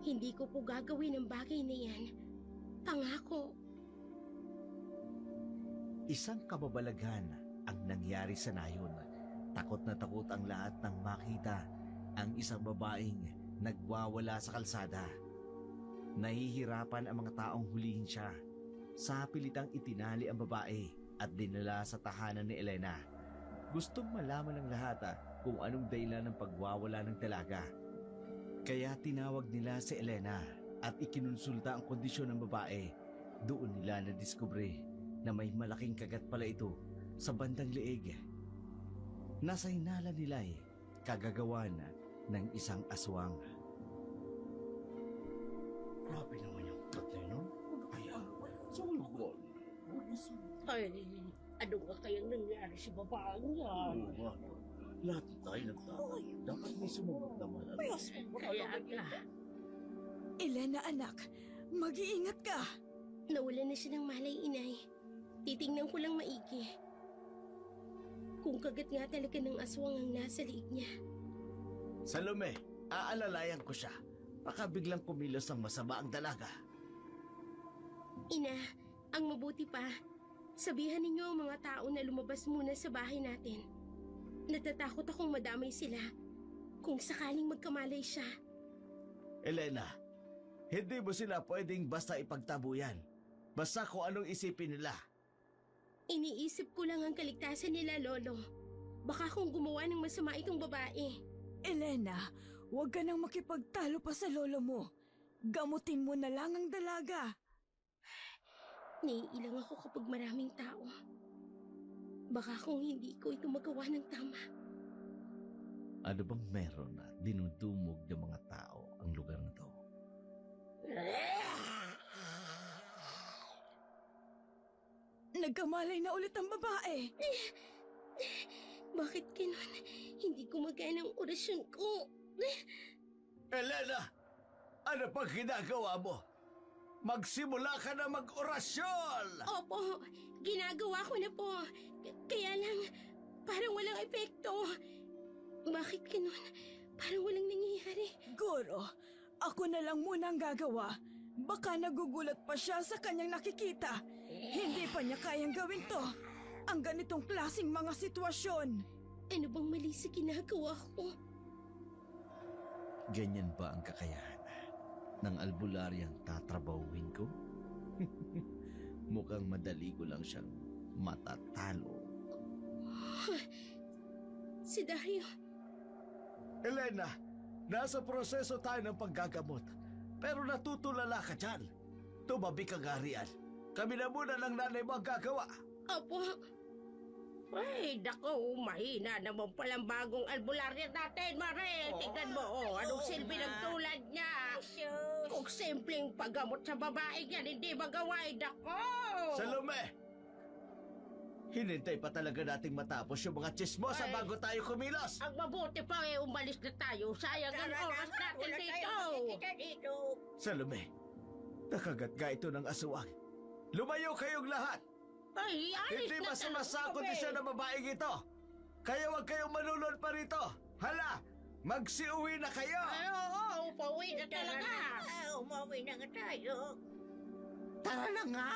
Hindi ko po gagawin ang bagay na yan. Pangako. Isang kababalaghan ang nangyari sa nayon. Takot na takot ang lahat nang makita ang isang babaeng nagwawala sa kalsada. Nahihirapan ang mga taong hulihin siya. Sa pilitang itinali ang babae at dinala sa tahanan ni Elena. Gustong malaman ng lahat kung anong dahilan ng pagwawala ng dalaga. Kaya tinawag nila si Elena at ikinonsulta ang kondisyon ng babae. Doon nila nadiskubre na may malaking kagat pala ito sa bandang leeg. Nasa hinala nila kagagawan ng isang aswang. Grabe naman yung tatay, no? Kaya, sumulgol. Ay, ano nga kayang nangyari sa babaeng yan? Lahat tayo nagtatay. Dapat may sumagot naman. Kaya nga, Elena anak, mag-iingat ka. Nawala na siya ng malay, inay. Titingnan ko lang maigi. Kung kagat nga talaga ng aswang ang nasa liig niya. Salome, aalalayan ko siya. Baka biglang kumilos ang masama ang dalaga. Ina, ang mabuti pa, sabihan ninyo ang mga tao na lumabas muna sa bahay natin. Natatakot akong madamay sila kung sakaling magkamalay siya. Elena, hindi mo sila pwedeng basta ipagtabuyan. Basta kung anong isipin nila. Iniisip ko lang ang kaligtasan nila, Lolo. Baka kung gumawa ng masama itong babae. Elena, huwag ka nang makipagtalo pa sa lolo mo. Gamutin mo na lang ang dalaga. Naiilang ako kapag maraming tao. Baka kung hindi ko ito magawa ng tama. Ano bang meron na dinudumog ng mga tao ang lugar na to? Nagkamalay na ulit ang babae. Bakit ganun? Hindi gumagana ang orasyon ko. Elena! Ano pang ginagawa mo? Magsimula ka na mag-orasyon! Opo, ginagawa ko na po. Kaya lang, parang walang epekto. Bakit ganun? Parang walang nangyayari. Guro, ako na lang muna ang gagawa. Baka nagugulat pa siya sa kanyang nakikita. Hindi pa niya kayang gawin to. Ang ganitong klaseng mga sitwasyon. Ano bang mali sa ginagawa ko? Ganyan ba ang kakayahan ng albularyang tatrabahuin ko? Mukhang madali ko lang siyang matatalo. Si Dario, Elena, nasa proseso tayo ng paggagamot. Pero natutulala ka dyan. Tumabi ka nga riyan. Kami na muna ng nanay mo ang gagawa. opo. ay, naku, mahina naman palang bagong albularya natin, Mare. Tignan mo, anong silbi ng tulad niya. Kung simpleng paggamot sa babae yan, hindi magawa, naku. Salome! Hinintay pa talaga nating matapos yung mga chismosa Ay. bago tayo kumilos. Ang mabuti pa umalis na tayo. Sayang ang oras natin dito. Salome, nakagat ito ng aswang. Lumayo kayong lahat. Ay, alis Hindi na masamasa ang talaga kondisyon ng babaeng ito. Kaya huwag kayong manunod pa rito. Hala, magsiuwi na kayo. Ay, oo, pauwi na talaga. Umuwi na nga tayo. Tara na nga.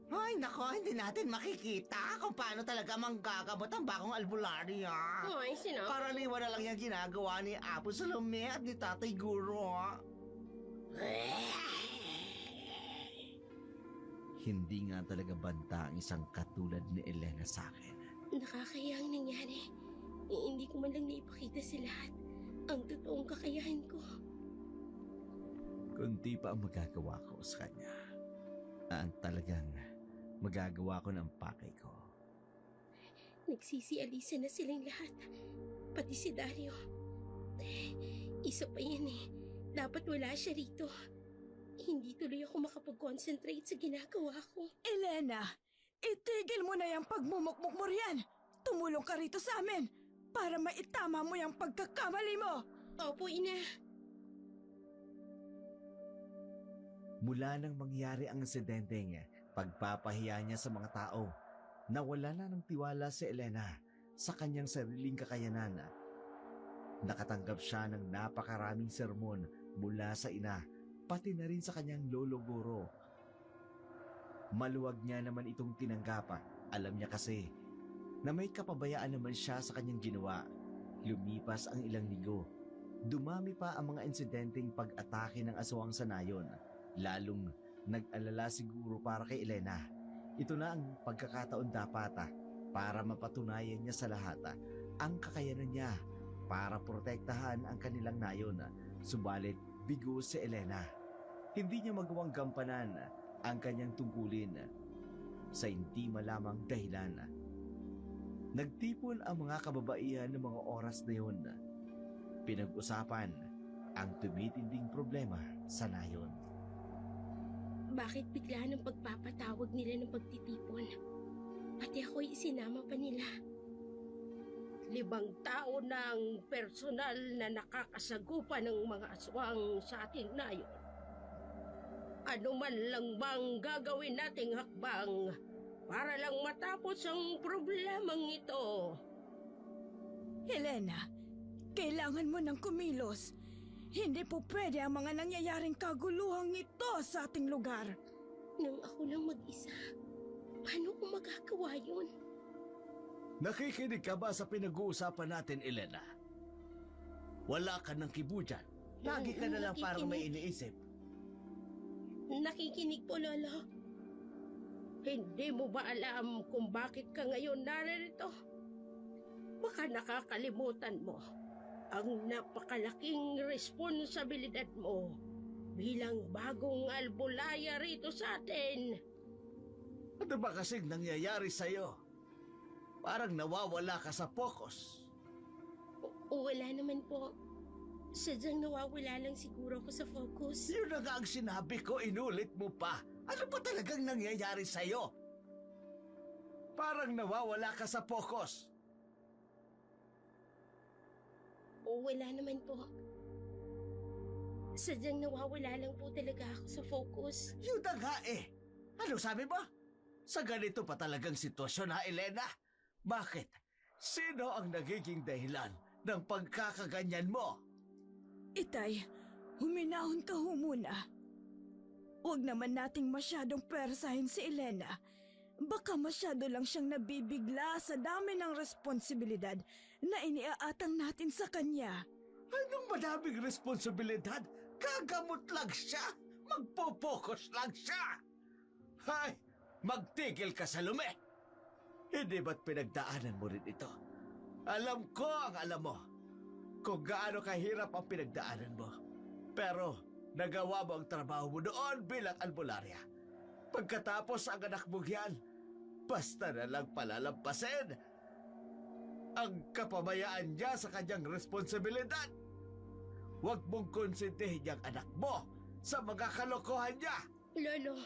Ay, nako, hindi natin makikita kung paano talaga manggagabot ang bagong albularya. Ay, sino? Karaniwan na lang yung ginagawa ni Apo Salome at ni Tatay Guro. Hindi nga talaga banta ang isang katulad ni Elena sa akin. Nakakaya ang nangyari. Hindi ko man lang naipakita sa lahat ang totoong kakayahan ko. Kunti pa ang magagawa ko sa kanya. Ang talagang magagawa ko ng pakay ko. Nagsisialisa na silang lahat. Pati si Dario. Isa pa yan eh. Dapat wala siya rito. Hindi tuloy ako makapag-concentrate sa ginagawa ko. Elena, itigil mo na yung pagmumukmuk mo riyan. Tumulong ka rito sa amin para maitama mo yung pagkakamali mo. Opo, Ina. Mula nang mangyari ang insidente niya, pagpapahiya niya sa mga tao, nawala na ng tiwala si Elena sa kanyang sariling kakayanan. Nakatanggap siya ng napakaraming sermon mula sa ina, pati na rin sa kanyang lolo guro. Maluwag niya naman itong tinanggap. Alam niya kasi na may kapabayaan naman siya sa kanyang ginawa. Lumipas ang ilang linggo. Dumami pa ang mga insidenteng pag-atake ng aswang sa nayon. Lalong nag-alala siguro para kay Elena. Ito na ang pagkakataon dapat para mapatunayan niya sa lahat ang kakayanan niya para protektahan ang kanilang nayon. Subalit bigo si Elena. Hindi niya magawang gampanan ang kanyang tungkulin sa hindi malamang dahilan. Nagtipon ang mga kababaihan ng mga oras na yun. Pinag-usapan ang tumitinding problema sa nayon. Bakit bigla ng pagpapatawag nila ng pagtitipon? Pati ako'y isinama pa nila. 5 tao ng personal na nakakasagupa ng mga aswang sa ating nayon. Ano man lang bang gagawin nating hakbang para lang matapos ang problemang ito? Elena, kailangan mo ng kumilos. Hindi po pwede ang mga nangyayaring kaguluhang ito sa ating lugar. Nang ako lang mag-isa, paano ko magagawa yun? Nakikinig ka ba sa pinag-uusapan natin, Elena? Wala ka ng kibo dyan. Lagi ka na lang parang may iniisip. Nakikinig po, Lolo. Hindi mo ba alam kung bakit ka ngayon narito? Baka nakakalimutan mo ang napakalaking responsibilidad mo bilang bagong albularya rito sa atin. Ano ba kasing nangyayari sa'yo? Parang nawawala ka sa focus. Wala naman po. Sadyang nawawala lang siguro ako sa focus. Yun na nga ang sinabi ko, inulit mo pa. Ano ba talagang nangyayari sa'yo? Parang nawawala ka sa focus. Wala naman po. Sadyang nawawala lang po talaga ako sa focus. Yun na nga eh. Ano sabi mo? Sa ganito pa talagang sitwasyon ha, Elena? Bakit? Sino ang nagiging dahilan ng pagkakaganyan mo? Itay, huminahon ka ho muna. Huwag naman nating masyadong persahin si Elena. Baka masyado lang siyang nabibigla sa dami ng responsibilidad na iniaatang natin sa kanya. Anong madaming responsibilidad? Gagamot lang siya. Magpo-focus lang siya. Hay, magtigil ka, Salome. Hindi ba't pinagdaanan mo rin ito? Alam ko ang alam mo kung gaano kahirap ang pinagdaanan mo. Pero nagawa mo ang trabaho mo noon bilang albularya. Pagkatapos ang anak mong yan, basta na lang palalampasin ang kapabayaan niya sa kanyang responsibilidad. Huwag mong konsintihin niyang anak mo sa mga kalokohan niya. Lolo,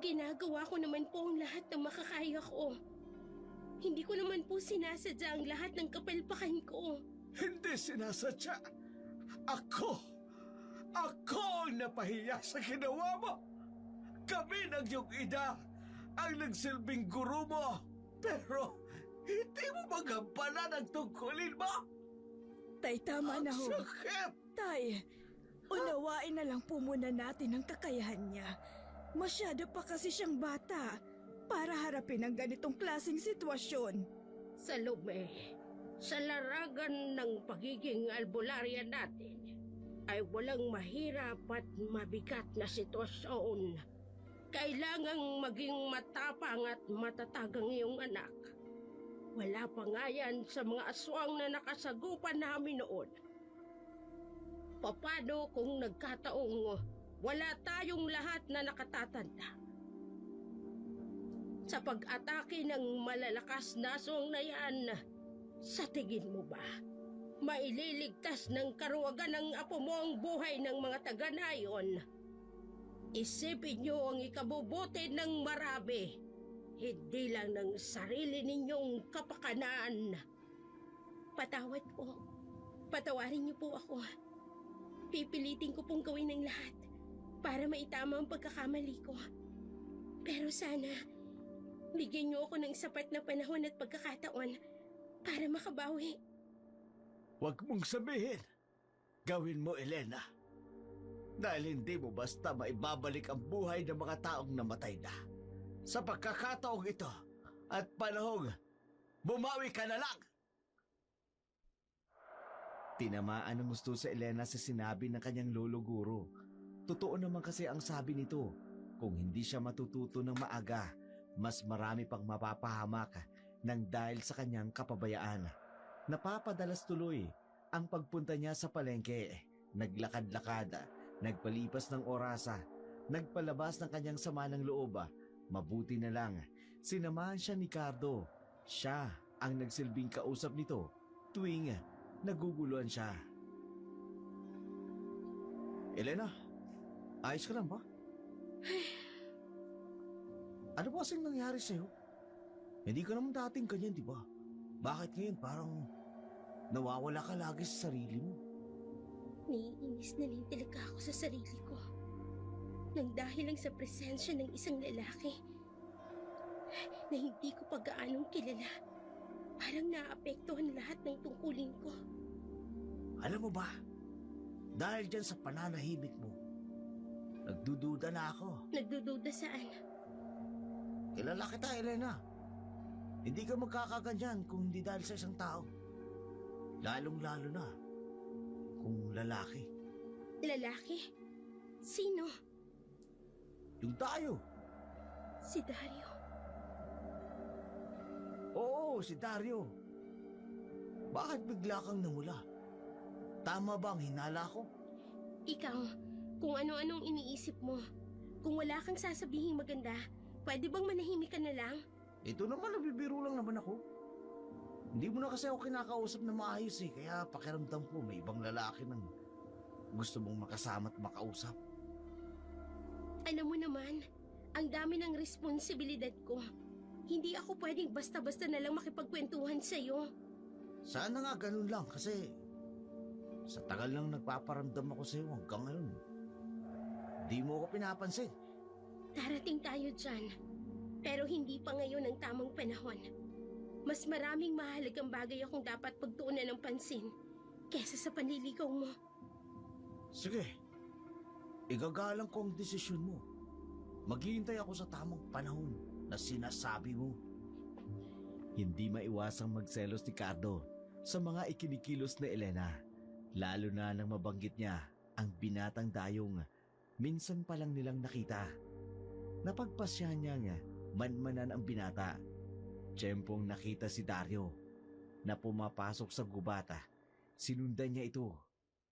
ginagawa ko naman po ang lahat ng makakaya ko. Hindi ko naman po sinasadya ang lahat ng kapalpakan ko. Hindi sinasadya. Ako ang napahiya sa ginawa mo. Kami ng iyong ina ang nagsilbing guro mo. Pero hindi mo magampanan ang tungkulin mo. Tay, tama na Ang ho. sakit! Tay, unawain na lang po muna natin ang kakayahan niya. Masyado pa kasi siyang bata para harapin ang ganitong klaseng sitwasyon. Salome, sa laragan ng pagiging albularya natin, ay walang mahirap at mabigat na sitwasyon. Kailangang maging matapang at matatag ang iyong anak. Wala pa nga yan sa mga aswang na nakasagupan namin noon. Paano kung nagkataong wala tayong lahat na nakatatanda? Sa pag-atake ng malalakas na aswang na yan, sa tingin mo ba, maililigtas ng karuwagan ng apo mo ang buhay ng mga taga-nayon? Isipin niyo ang ikabubuti ng marami, hindi lang ng sarili ninyong kapakanan. Patawad po. Patawarin niyo po ako. Pipilitin ko pong gawin ang lahat para maitama ang pagkakamali ko. Pero sana, bigyan niyo ako ng sapat na panahon at pagkakataon para makabawi. Huwag mong sabihin. Gawin mo, Elena. Dahil hindi mo basta maibabalik ang buhay ng mga taong namatay na. Sa pagkakataong ito at panahong bumawi ka na lang. Tinamaan ng gusto sa Elena sa sinabi ng kanyang lolo guro. Totoo naman kasi ang sabi nito, kung hindi siya matututo ng maaga, mas marami pang mapapahamak nang dahil sa kanyang kapabayaan. Napapadalas tuloy ang pagpunta niya sa palengke, naglakad-lakad, nagpalipas ng orasa, nagpalabas ng kanyang sama ng loob. Mabuti na lang, sinamahan siya ni Cardo. Siya ang nagsilbing kausap nito tuwing naguguluhan siya. Elena, ayos ka lang ba? Ano ba kasing nangyari sa'yo? Hindi ka naman dating ganyan, di ba? Bakit ngayon parang nawawala ka lagi sa sarili mo? Naiinis na rin talaga ako sa sarili ko. Nang dahil lang sa presensya ng isang lalaki na hindi ko pa gaanong kilala. Parang naapektuhan lahat ng tungkulin ko. Alam mo ba, dahil dyan sa pananahimik mo, nagdududa na ako. Nagdududa saan? Kilala kita, Elena. Hindi ka magkakaganyan kung hindi dahil sa isang tao. Lalong-lalo na kung lalaki. Lalaki? Sino? Yung tayo. Si Dario. Oo, si Dario. Bakit bigla kang namula? Tama ba ang hinala ko? Ikaw, kung ano-anong iniisip mo. Kung wala kang sasabihing maganda, pwede bang manahimik ka na lang? Ito naman, nabibiro lang naman ako. Hindi mo na kasi ako kinakausap na maayos eh. Kaya pakiramdam ko may ibang lalaki nang gusto mong makasama at makausap. Alam mo naman, ang dami ng responsibilidad ko. Hindi ako pwedeng basta-basta na lang makipagkwentuhan sa'yo. Sana nga ganun lang kasi sa tagal lang nagpaparamdam ako sa'yo hanggang ngayon. Di mo ako pinapansin. Darating tayo dyan. Pero hindi pa ngayon ang tamang panahon. Mas maraming mahalagang bagay akong dapat pagtuunan ng pansin kesa sa panliligaw mo. Sige, igagalang ko ang desisyon mo. Maghihintay ako sa tamang panahon na sinasabi mo. Hindi maiwasang magselos ni Cardo sa mga ikinikilos na Elena. Lalo na nang mabanggit niya ang binatang dayong minsan pa lang nilang nakita. Napagpasyahan niya nga manmanan ang binata. Tiyempong nakita si Dario na pumapasok sa gubata. Sinundan niya ito.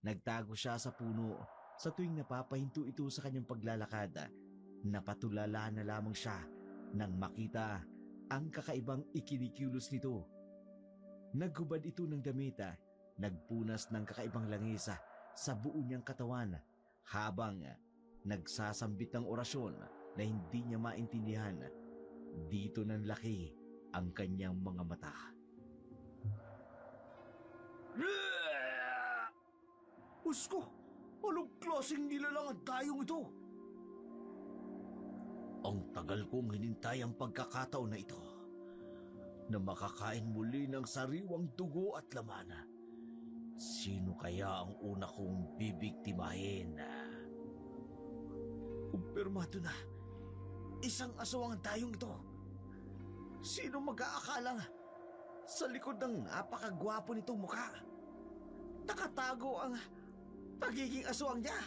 Nagtago siya sa puno sa tuwing napapahinto ito sa kanyang paglalakad. Napatulala na lamang siya nang makita ang kakaibang ikinikilos nito. Naghubad ito ng damit, nagpunas ng kakaibang langisa sa buo niyang katawan habang nagsasambit ng orasyon na hindi niya maintindihan. Dito ng laki ang kanyang mga mata. Usko! Anong klaseng nilalang ang tayong ito? Ang tagal kong hinintay ang pagkakataon na ito na makakain muli ng sariwang dugo at laman. Sino kaya ang una kong bibiktimahin? Kumpirmado na. Isang aswang ang tayong ito. Sino mag-aakalang sa likod ng napakagwapo nitong mukha? Nakatago ang pagiging aswang niya.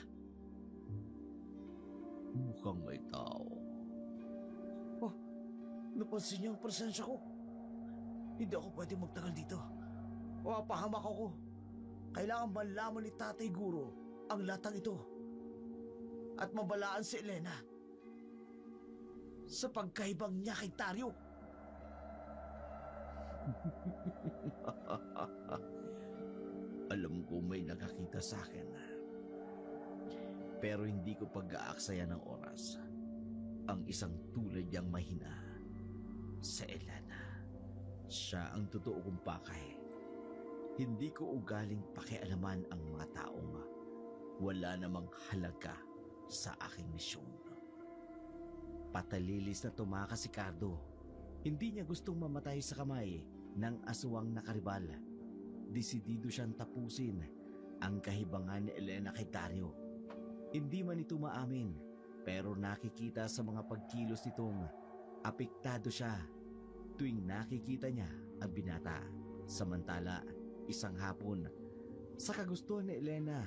Mukhang may tao. Napansin niyo ang presensya ko. Hindi ako pwede magtagal dito. Papahamak ako. Kailangan malaman ni Tatay Guro ang latang ito. At mabalaan si Elena sa pagkaibang niya kay Dario. Alam ko may nakakita sa akin. Pero hindi ko pag-aaksaya ng oras ang isang tulad niyang mahina sa Elena. Siya ang totoo kong pakay. Hindi ko ugaling pakialaman ang mga taong wala namang halaga sa aking misyon. Patalilis na tumakas si Cardo. Hindi niya gustong mamatay sa kamay ng aswang na karibal. Desidido siyang tapusin ang kahibangan ni Elena kay Dario. Hindi man ito maamin, pero nakikita sa mga pagkilos nitong apektado siya tuwing nakikita niya ang binata. Samantala, isang hapon, sa kagustuhan ni Elena,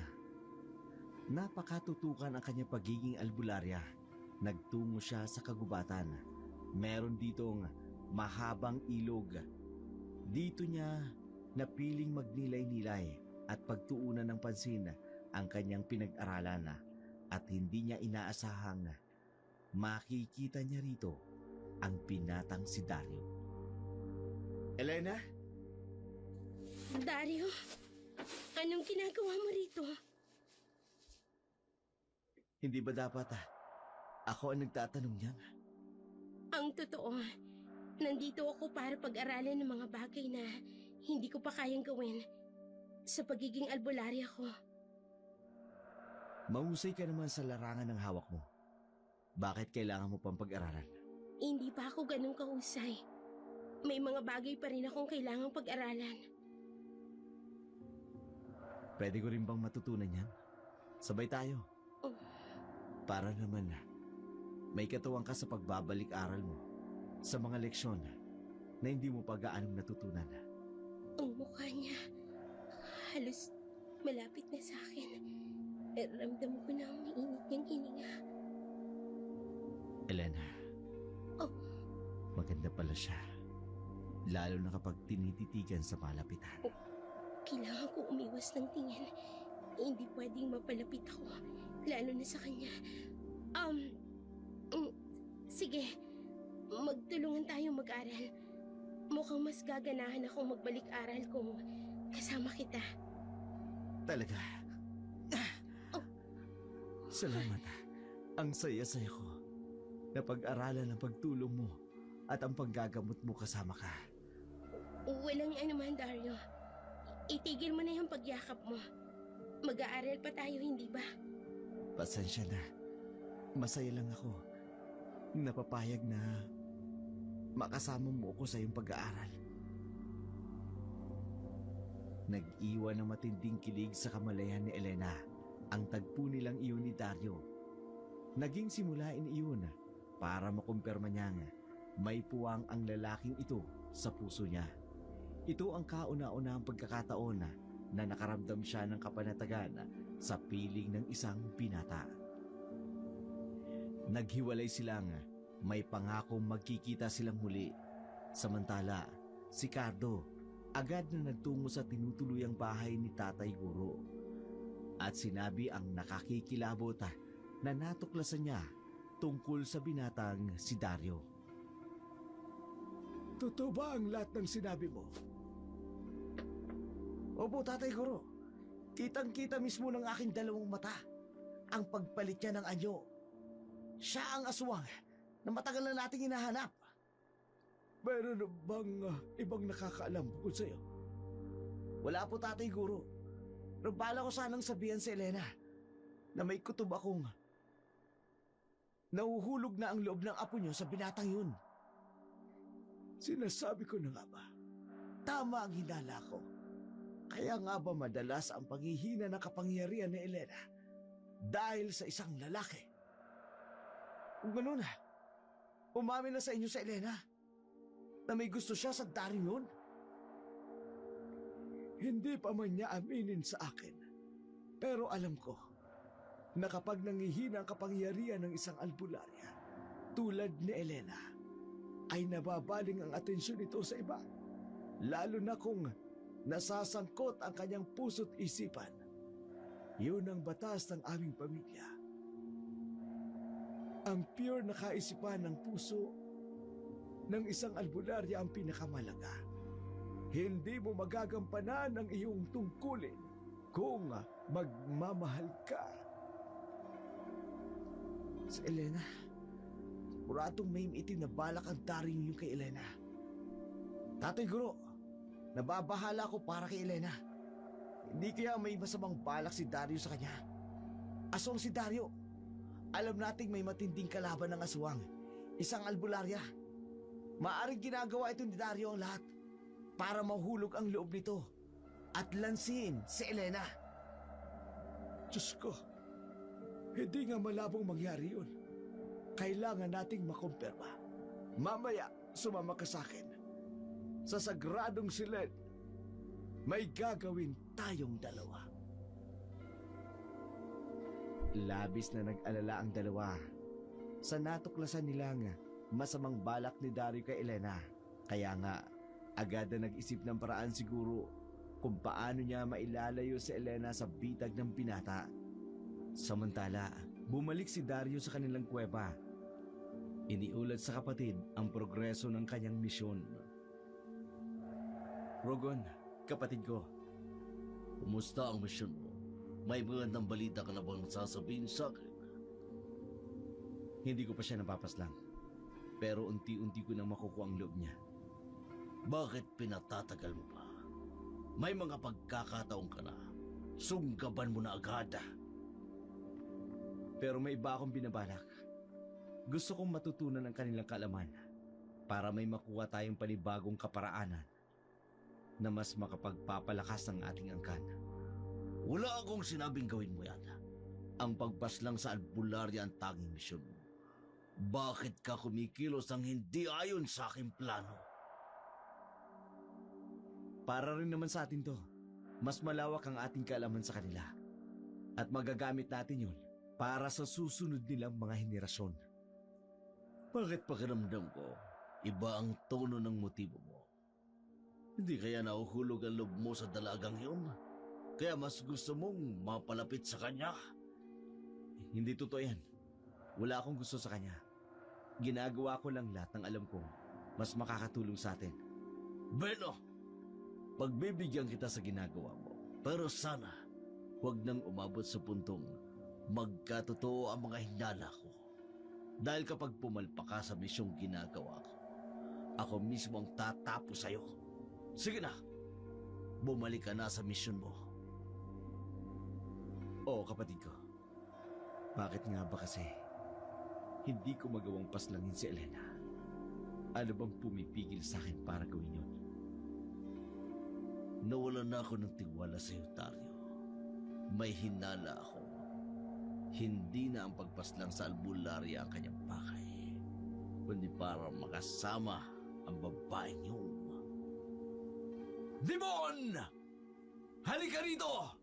napakatutukan ang kanyang pagiging albularya. Nagtungo siya sa kagubatan. Meron ditong mahabang ilog. Dito niya napiling magnilay-nilay at pagtuunan ng pansin ang kanyang pinag-aralan at hindi niya inaasahang makikita niya rito ang binatang si Dario. Elena? Dario, anong ginagawa mo rito? Hindi ba dapat ako ang nagtatanong niyan? Ang totoo, nandito ako para pag-aralan ng mga bagay na hindi ko pa kayang gawin sa pagiging albularya ko. Mahusay ka naman sa larangan ng hawak mo. Bakit kailangan mo pang pag-aralan? Hindi pa ako ganun kahusay. May mga bagay pa rin akong kailangang pag-aralan. Pwede ko rin bang matutunan yan? Sabay tayo. Oh. Para naman may katuwang ka sa pagbabalik-aral mo sa mga leksyon na hindi mo pa gaanong natutunan. Ang mukha niya halos malapit na sa akin. Ramdam ko na umiinit niyang hininga. Elena. Oh. Maganda pala siya. Lalo na kapag tinititigan sa malapitan. Kailangan ko umiwas ng tingin. Hindi pwedeng mapalapit ako. Lalo na sa kanya. Sige. Magtulungan tayo mag-aral. Mukhang mas gaganahan akong magbalik-aral kung kasama kita. Talaga? Oh. Salamat. Ang saya-saya ko na pag-aralan ang pagtulong mo at ang paggagamot mo kasama ka. Walang anuman, Dario. Itigil mo na yung pagyakap mo. Mag-aaral pa tayo, hindi ba? Pasensya na. Masaya lang ako. Napapayag na makasama mo ko sa iyong pag-aaral. Nag-iwan ng matinding kilig sa kamalayan ni Elena ang tagpo nilang iyon ni Dario. Naging simulain iyon para makumpirma niyang may puwang ang lalaking ito sa puso niya. Ito ang kauna-unahang pagkakataon na nakaramdam siya ng kapanatagan sa piling ng isang binata. Naghiwalay silang may pangakong magkikita silang muli. Samantala, si Cardo agad na nagtungo sa tinutuluyang bahay ni Tatay Guro at sinabi ang nakakikilabot na natuklasan niya tungkol sa binatang si Dario. Totoo ba ang lahat ng sinabi mo? Opo, Tatay Guro. Kitang-kita mismo ng aking dalawang mata ang pagpalit niya ng anyo. Siya ang aswang na matagal na nating hinahanap. Meron na bang ibang nakakaalam bukod sa'yo? Wala po, Tatay Guro. Pero bala ko sanang sabihan si Elena na may kutob akong nahuhulog na ang loob ng apo niyo sa binatang yun. Sinasabi ko na nga ba? Tama ang hinala ko. Kaya nga ba madalas ang paghihina ng kapangyarihan ni Elena dahil sa isang lalaki? Kung gano'n, umamin na sa inyo sa Elena na may gusto siya sa daring yun. Hindi pa man niya aminin sa akin. Pero alam ko na kapag nangihina ang kapangyarihan ng isang albularya, tulad ni Elena, ay nababaling ang atensyon nito sa iba. Lalo na kung nasasangkot ang kanyang puso't isipan. Yun ang batas ng aming pamilya. Ang pure na kaisipan ng puso ng isang albularya ang pinakamalaga. Hindi mo magagampanan ang iyong tungkulin kung magmamahal ka. Sa Elena, muradong may itim na balak ang daring yung kay Elena. Tatay Guro, nababahala ko para kay Elena. Hindi kaya may masamang balak si Dario sa kanya. Aswang si Dario. Alam nating may matinding kalaban ng aswang. Isang albularya. Maaring ginagawa ito ni Dario ang lahat para mahulog ang loob nito at lansin si Elena. Diyos ko, hindi nga malabong mangyari yun. Kailangan nating makumpirma. Mamaya, sumama ka sa akin. Sa sagradong silid, may gagawin tayong dalawa. Labis na nag-alala ang dalawa sa natuklasan nilang masamang balak ni Dario kay Elena. Kaya nga, agad na nag-isip ng paraan siguro kung paano niya mailalayo si Elena sa bitag ng binata. Samantala, bumalik si Dario sa kanilang kuweba. Iniulat sa kapatid ang progreso ng kanyang misyon. Rogon, kapatid ko, Kumusta ang misyon mo? May magandang balita ka na bang sasabihin sa akin? Hindi ko pa siya napapaslang. Pero unti-unti ko nang makukuha ang loob niya. Bakit pinatatagal mo pa? May mga pagkakataon ka na. Sunggaban mo na agad. Pero may iba akong binabalak. Gusto kong matutunan ang kanilang kaalaman para may makuha tayong panibagong kaparaanan na mas makapagpapalakas ng ating angkan. Wala akong sinabing gawin mo yan. Ang pagpaslang sa albularya ang tanging misyon mo. Bakit ka kumikilos ng hindi ayon sa aking plano? Para rin naman sa atin to. Mas malawak ang ating kaalaman sa kanila. At magagamit natin yun para sa susunod nilang mga henerasyon. Bakit pakiramdam ko, iba ang tono ng motibo mo? Hindi kaya nahuhulog ang loob mo sa dalagang yun? Kaya mas gusto mong mapalapit sa kanya? Hindi totoo yan. Wala akong gusto sa kanya. Ginagawa ko lang lahat ng alam ko mas makakatulong sa atin. Beno, pagbibigyan kita sa ginagawa mo. Pero sana, huwag nang umabot sa puntong magkatotoo ang mga hinala ko. Dahil kapag pumalpak ka sa misyong ginagawa ko, ako mismo ang tatapos sa'yo. Sige na, bumalik ka na sa misyon mo. Oo, kapatid ko. Bakit nga ba kasi hindi ko magawang paslangin si Elena? Ano bang pumipigil sa akin para gawin yun? Nawalan na ako ng tiwala sa iyo, Dario. May hinala ako. Hindi na ang pagpaslang sa albularya ang kanyang pakay, kundi para makasama ang babaeng yun. Demon! Halika rito!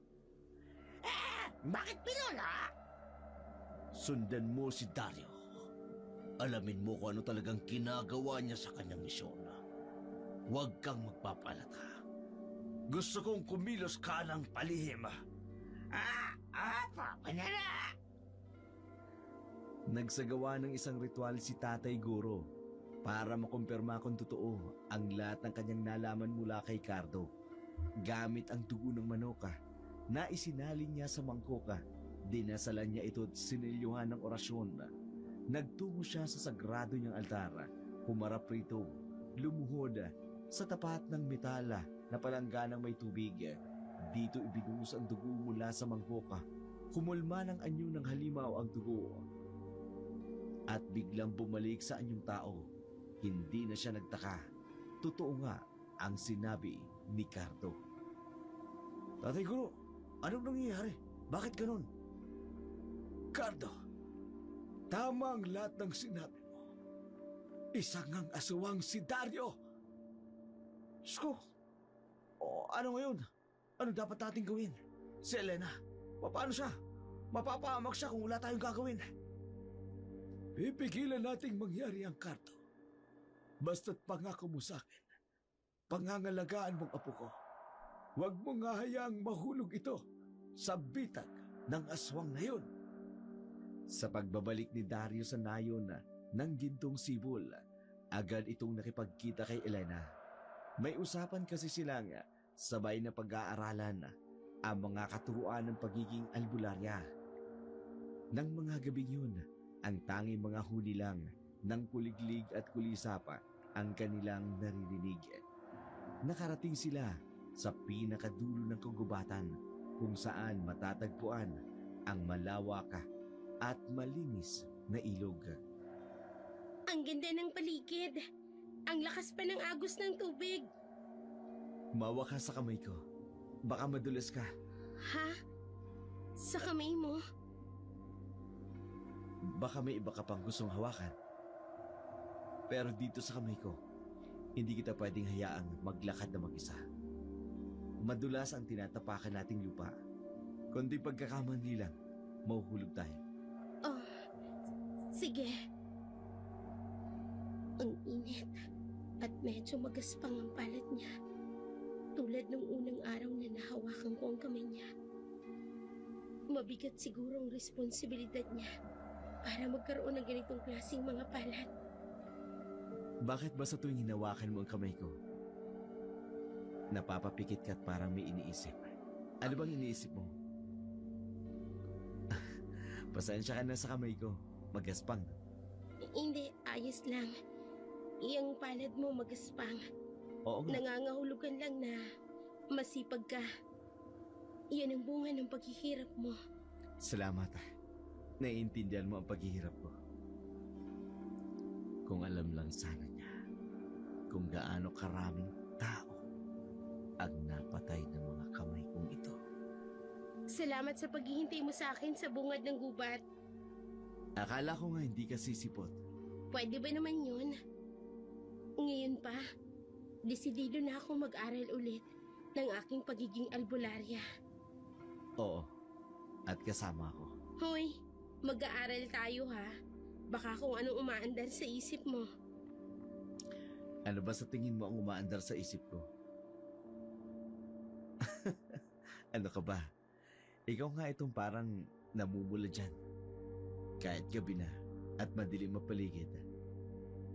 Bakit pinula? Sundan mo si Dario. Alamin mo kung ano talagang ginagawa niya sa kanyang misyon. Huwag kang magpapalata. Gusto kong kumilos ka ng palihim. Panala! Nagsagawa ng isang ritual si Tatay Guro para makumpirma kung totoo ang lahat ng kanyang nalaman mula kay Cardo. Gamit ang dugo ng manoka na isinalin niya sa mangkoka, dinasalan niya ito at sinilyuhan ng orasyon. Nagtungo siya sa sagrado niyang altar, humarap rito, lumuhod sa tapat ng metala na palangganang may tubig. Dito ibinuhos ang dugo mula sa mangkoka. Kumulma ng anyo ng halimaw ang dugo. At biglang bumalik sa anyong tao. Hindi na siya nagtaka. Totoo nga ang sinabi ni Cardo. Tatay Guro, anong nangyayari? Bakit ganun? Cardo, tama ang lahat ng sinabi mo. Isang ang aswang si Dario. Sko, ano ngayon? Ano dapat natin gawin? Si Elena, paano siya? Mapapahamak siya kung wala tayong gagawin. Pipigilan nating mangyari ang Cardo. Basta't pangako mo sa akin, pangangalagaan mong apo ko. Huwag mong hahayaang mahulog ito sa bitag ng aswang na yun. Sa pagbabalik ni Dario sa nayon ng Gintong Sibol, agad itong nakipagkita kay Elena. May usapan kasi silang sabay na pag-aaralan ang mga katuruan ng pagiging albularya. Nang mga gabing yun, ang tanging mga huni lang ng kuliglig at kulisapa ang kanilang naririnig. Nakarating sila sa pinakadulo ng kagubatan kung saan matatagpuan ang malawak at malinis na ilog. Ang ganda ng paligid. Ang lakas pa ng agos ng tubig. Mawa ka sa kamay ko. Baka madulas ka. Ha? Sa kamay mo? Baka may iba ka pang gustong hawakan. Pero dito sa kamay ko, hindi kita pwedeng hayaang maglakad na mag-isa. Madulas ang tinatapakan nating lupa. Kundi pagkakamali lang, mahuhulog tayo. Oh, sige. Ang init at medyo magaspang ang palad niya. Tulad nung unang araw na nahawakan ko ang kamay niya. Mabigat siguro ang responsibilidad niya para magkaroon ng ganitong klaseng mga palad. Bakit ba sa tuwing hinawakan mo ang kamay ko, napapapikit ka at parang may iniisip? Ano bang iniisip mo? Pasensya ka na sa kamay ko. Magaspang. Hindi, ayos lang. Iyang palad mo magaspang. Oo nga. Nangangahulugan lang na masipag ka. Iyan ang bunga ng paghihirap mo. Salamat. Naiintindihan mo ang paghihirap ko. Kung alam lang sana niya kung gaano karaming tao ang napatay ng mga kamay kong ito. Salamat sa paghihintay mo sa akin sa bungad ng gubat. Akala ko nga hindi ka sisipot. Pwede ba naman yun? Ngayon pa, desidido na akong mag-aral ulit ng aking pagiging albularya. Oo, at kasama ko. Hoy, mag-aaral tayo ha. Baka kung anong umaandar sa isip mo. Ano ba sa tingin mo ang umaandar sa isip ko? Ano ka ba? Ikaw nga itong parang namumula dyan. Kahit gabi na at madilim mapaligid,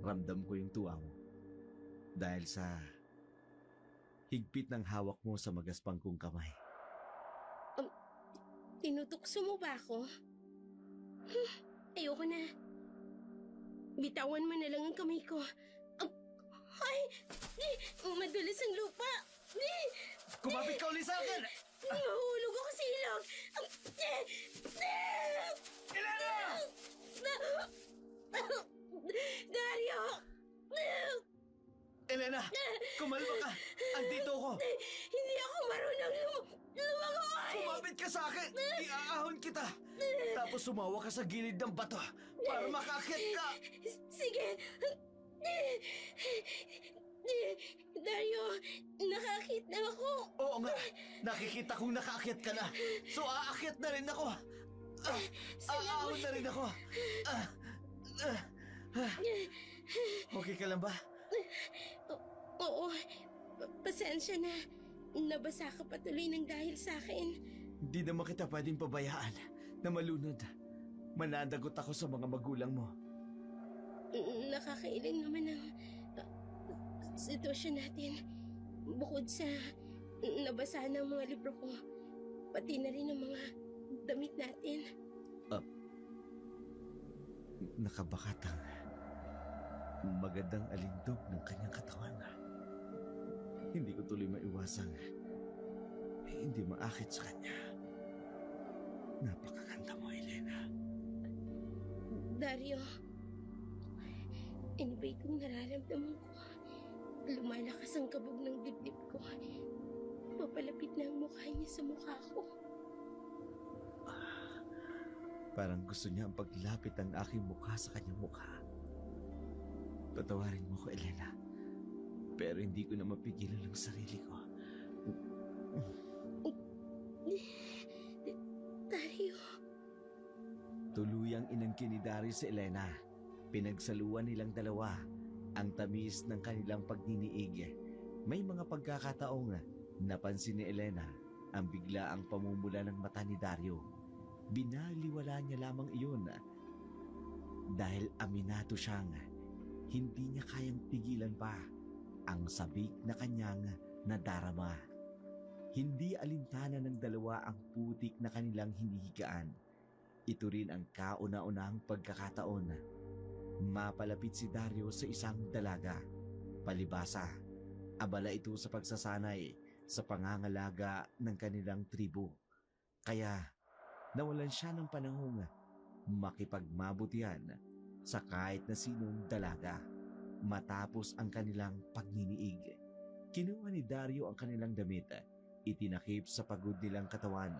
ramdam ko yung tuwa mo. Dahil sa higpit ng hawak mo sa magaspang kong kamay. Tinutukso mo ba ako? Ayoko na. Bitawan mo na lang ang kamay ko. Ay! Madulas ang lupa! Kumapit ka ulit sa akin! Mahulog ako sa ilog! Elena! Dario! Elena! Kumalma ka! Andito ako! Hindi ako marunong lumangoy! Kumapit ka sa akin! Iaahon kita! Tapos sumawa ka sa gilid ng bato para makakit ka! Sige! Dario, nakakit na ako! Oo nga! Nakikita kong nakaakyat ka na! So aakyat na rin ako! Aahon na rin ako! Okay ka lang ba? Oo, pasensya na. Nabasa ka patuloy ng dahil sa akin. Hindi naman kita pwedeng pabayaan na malunod. Manadagot ako sa mga magulang mo. Nakakailang naman ang sitwasyon natin. Bukod sa nabasa ng mga libro ko, pati na rin ang mga damit natin. Nakabakatang magandang alindog ng kanyang katawan. Hindi ko tuloy maiwasang hindi maakit sa kanya. Napakaganda mo, Elena. Dario, ano ba itong nararamdaman ko? Lumalakas ang kabog ng dibdib ko. Papalapit na ang mukha niya sa mukha ko. Parang gusto niya ang paglapit ng aking mukha sa kanyang mukha. Patawarin mo ko, Elena. Pero hindi ko na mapigilan ang sarili ko. Dario, Tuluyang inangkin ni Dario si Elena. Pinagsaluan nilang dalawa ang tamis ng kanilang pagdiniig. May mga pagkakataong napansin ni Elena ang biglaang pamumula ng mata ni Dario. Binaliwala niya lamang iyon dahil aminado siyang hindi niya kayang pigilan pa ang sabik na kanyang nadarama. Hindi alintana ng dalawa ang putik na kanilang hinihigaan. Ito rin ang kauna-unahang pagkakataon. Mapalapit si Dario sa isang dalaga. Palibasa, abala ito sa pagsasanay sa pangangalaga ng kanilang tribu. Kaya nawalan siya ng panahong makipagmabutihan sa kahit na sinong dalaga. Matapos ang kanilang pagniniig, kinuha ni Dario ang kanilang damit, itinakip sa pagod nilang katawan,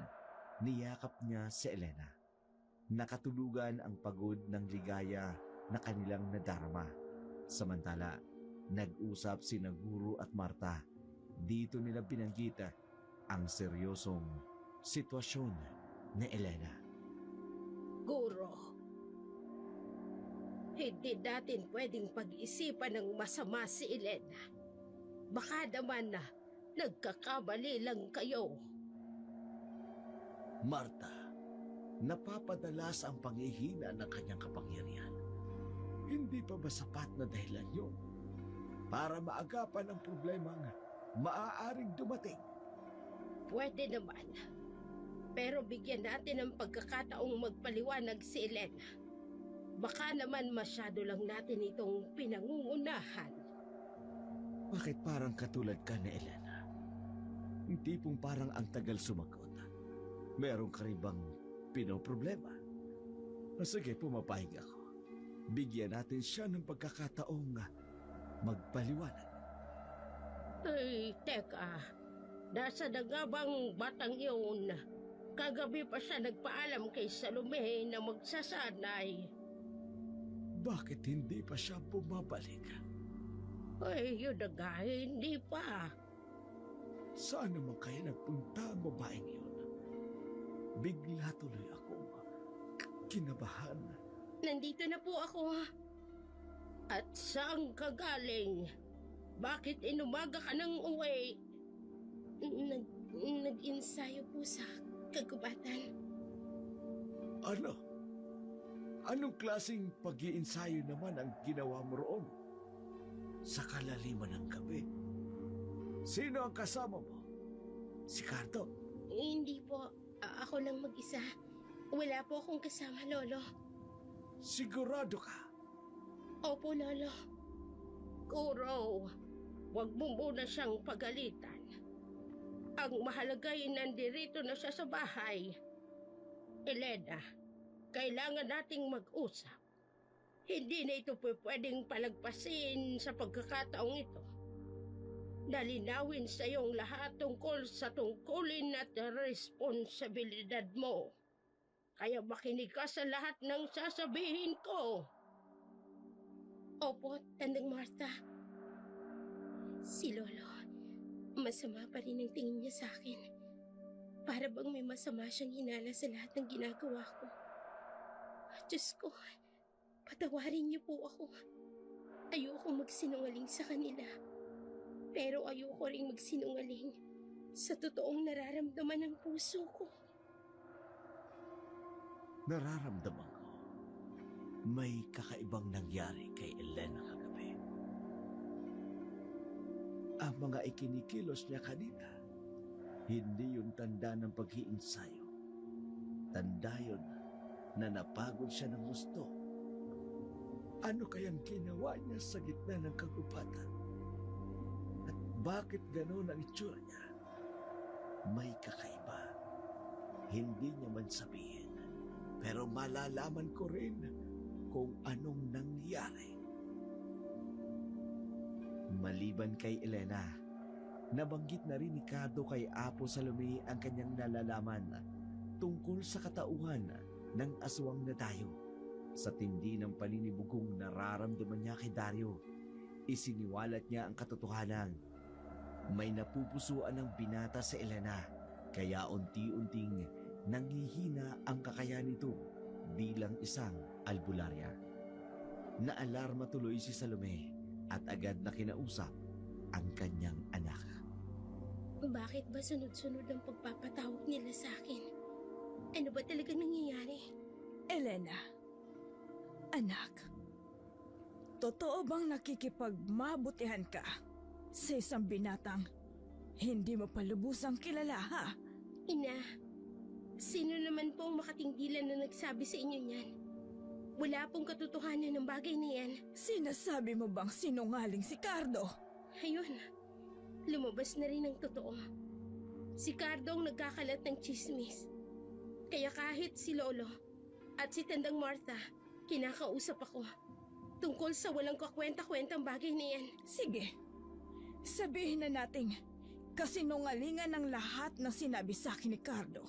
niyakap niya si Elena. Nakatulugan ang pagod ng ligaya na kanilang nadarama. Samantala, nag-usap sina Guro at Marta. Dito nila binanggit ang seryosong sitwasyon ni Elena. Guro, hindi natin pwedeng pag-isipan ng masama si Elena. Baka naman na nagkakamali lang kayo. Marta, napapadalas ang panghihina ng kanyang kapangyarihan. Hindi pa ba sapat na dahilan yun para maagapan ang problemang maaaring dumating? Pwede naman. Pero bigyan natin ng pagkakataong magpaliwanag si Elena. Baka naman masyado lang natin itong pinangungunahan. Bakit parang katulad ka ni Elena? Yung tipong parang ang tagal sumagot. Meron ka rin bang pinoproblema? Sige, pumapayag ako. Bigyan natin siya ng pagkakataong magpaliwanag. Ay, teka. Nasa na nga bang batang yun? Kagabi pa siya nagpaalam kay Salome na magsasanay. Bakit hindi pa siya bumabalik? Ay, yun na nga, hindi pa. Saan naman kaya nagpunta ang babaeng yun? Bigla tuloy akong kinabahan. Nandito na po ako. At saan ka galing? Bakit inumaga ka nang uwi? Nag-ensayo po sa kagubatan. Ano? Anong klaseng pag-iinsayo naman ang ginawa mo roon? Sa kalaliman ng gabi. Sino ang kasama mo? Si Cardo? Hindi po. Ako lang mag-isa. Wala po akong kasama, Lolo. Sigurado ka? Opo, Lolo. Guro, wag mo muna siyang pagalitan. Ang mahalaga ay nandirito na siya sa bahay. Elena, kailangan nating mag-usap. Hindi na ito pwedeng palagpasin sa pagkakataong ito. Nalinawin sa iyong lahat tungkol sa tungkulin at responsibilidad mo. Kaya makinig ka sa lahat ng sasabihin ko. Opo, Tandang Marta. Si Lolo, masama pa rin ang tingin niya sa akin. Para bang may masama siyang hinala sa lahat ng ginagawa ko. Diyos ko, patawarin niyo po ako. Ayoko magsinungaling sa kanila. Pero ayoko ring magsinungaling sa totoong nararamdaman ng puso ko. Nararamdaman ko may kakaibang nangyari kay Elena kagabi. Ang mga ikinikilos niya kanina, hindi yung tanda ng pag-iinsayo. Tanda yun na napagod siya ng gusto. Ano kayang ginawa niya sa gitna ng kagubatan? At bakit gano'n ang itsura niya? May kakaiba. Hindi niya man sabihin, pero malalaman ko rin kung anong nangyari. Maliban kay Elena, nabanggit na rin ni Cardo kay Apo Salome ang kanyang nalalaman tungkol sa katauhan ng aswang na Dayo. Sa tindi ng paninibugong nararamdaman niya kay Dario, isiniwalat niya ang katotohanan. May napupusuan ng binata sa Elena, kaya unti-unting nanghihina ang kakayahan nito bilang isang albularya. Naalarma tuloy si Salome at agad na kinausap ang kanyang anak. Bakit ba sunod-sunod ang pagpapatawag nila sa akin? Ano ba talaga nangyayari? Elena, anak, totoo bang nakikipagmabutihan ka sa isang binatang hindi mo palubusang kilala, ha? Ina, sino naman po ang makatinggilan na nagsabi sa inyo niyan? Wala pong katotohanan ng bagay na yan. Sinasabi mo bang sinungaling si Cardo? Ayun, lumabas na rin ang totoo. Si Cardo ang nagkakalat ng chismis. Kaya kahit si Lolo at si Tandang Martha, kinakausap ako tungkol sa walang kakwenta-kwentang bagay na yan. Sige, sabihin na nating kasinungalingan ng lahat ng sinabi sa akin ni Cardo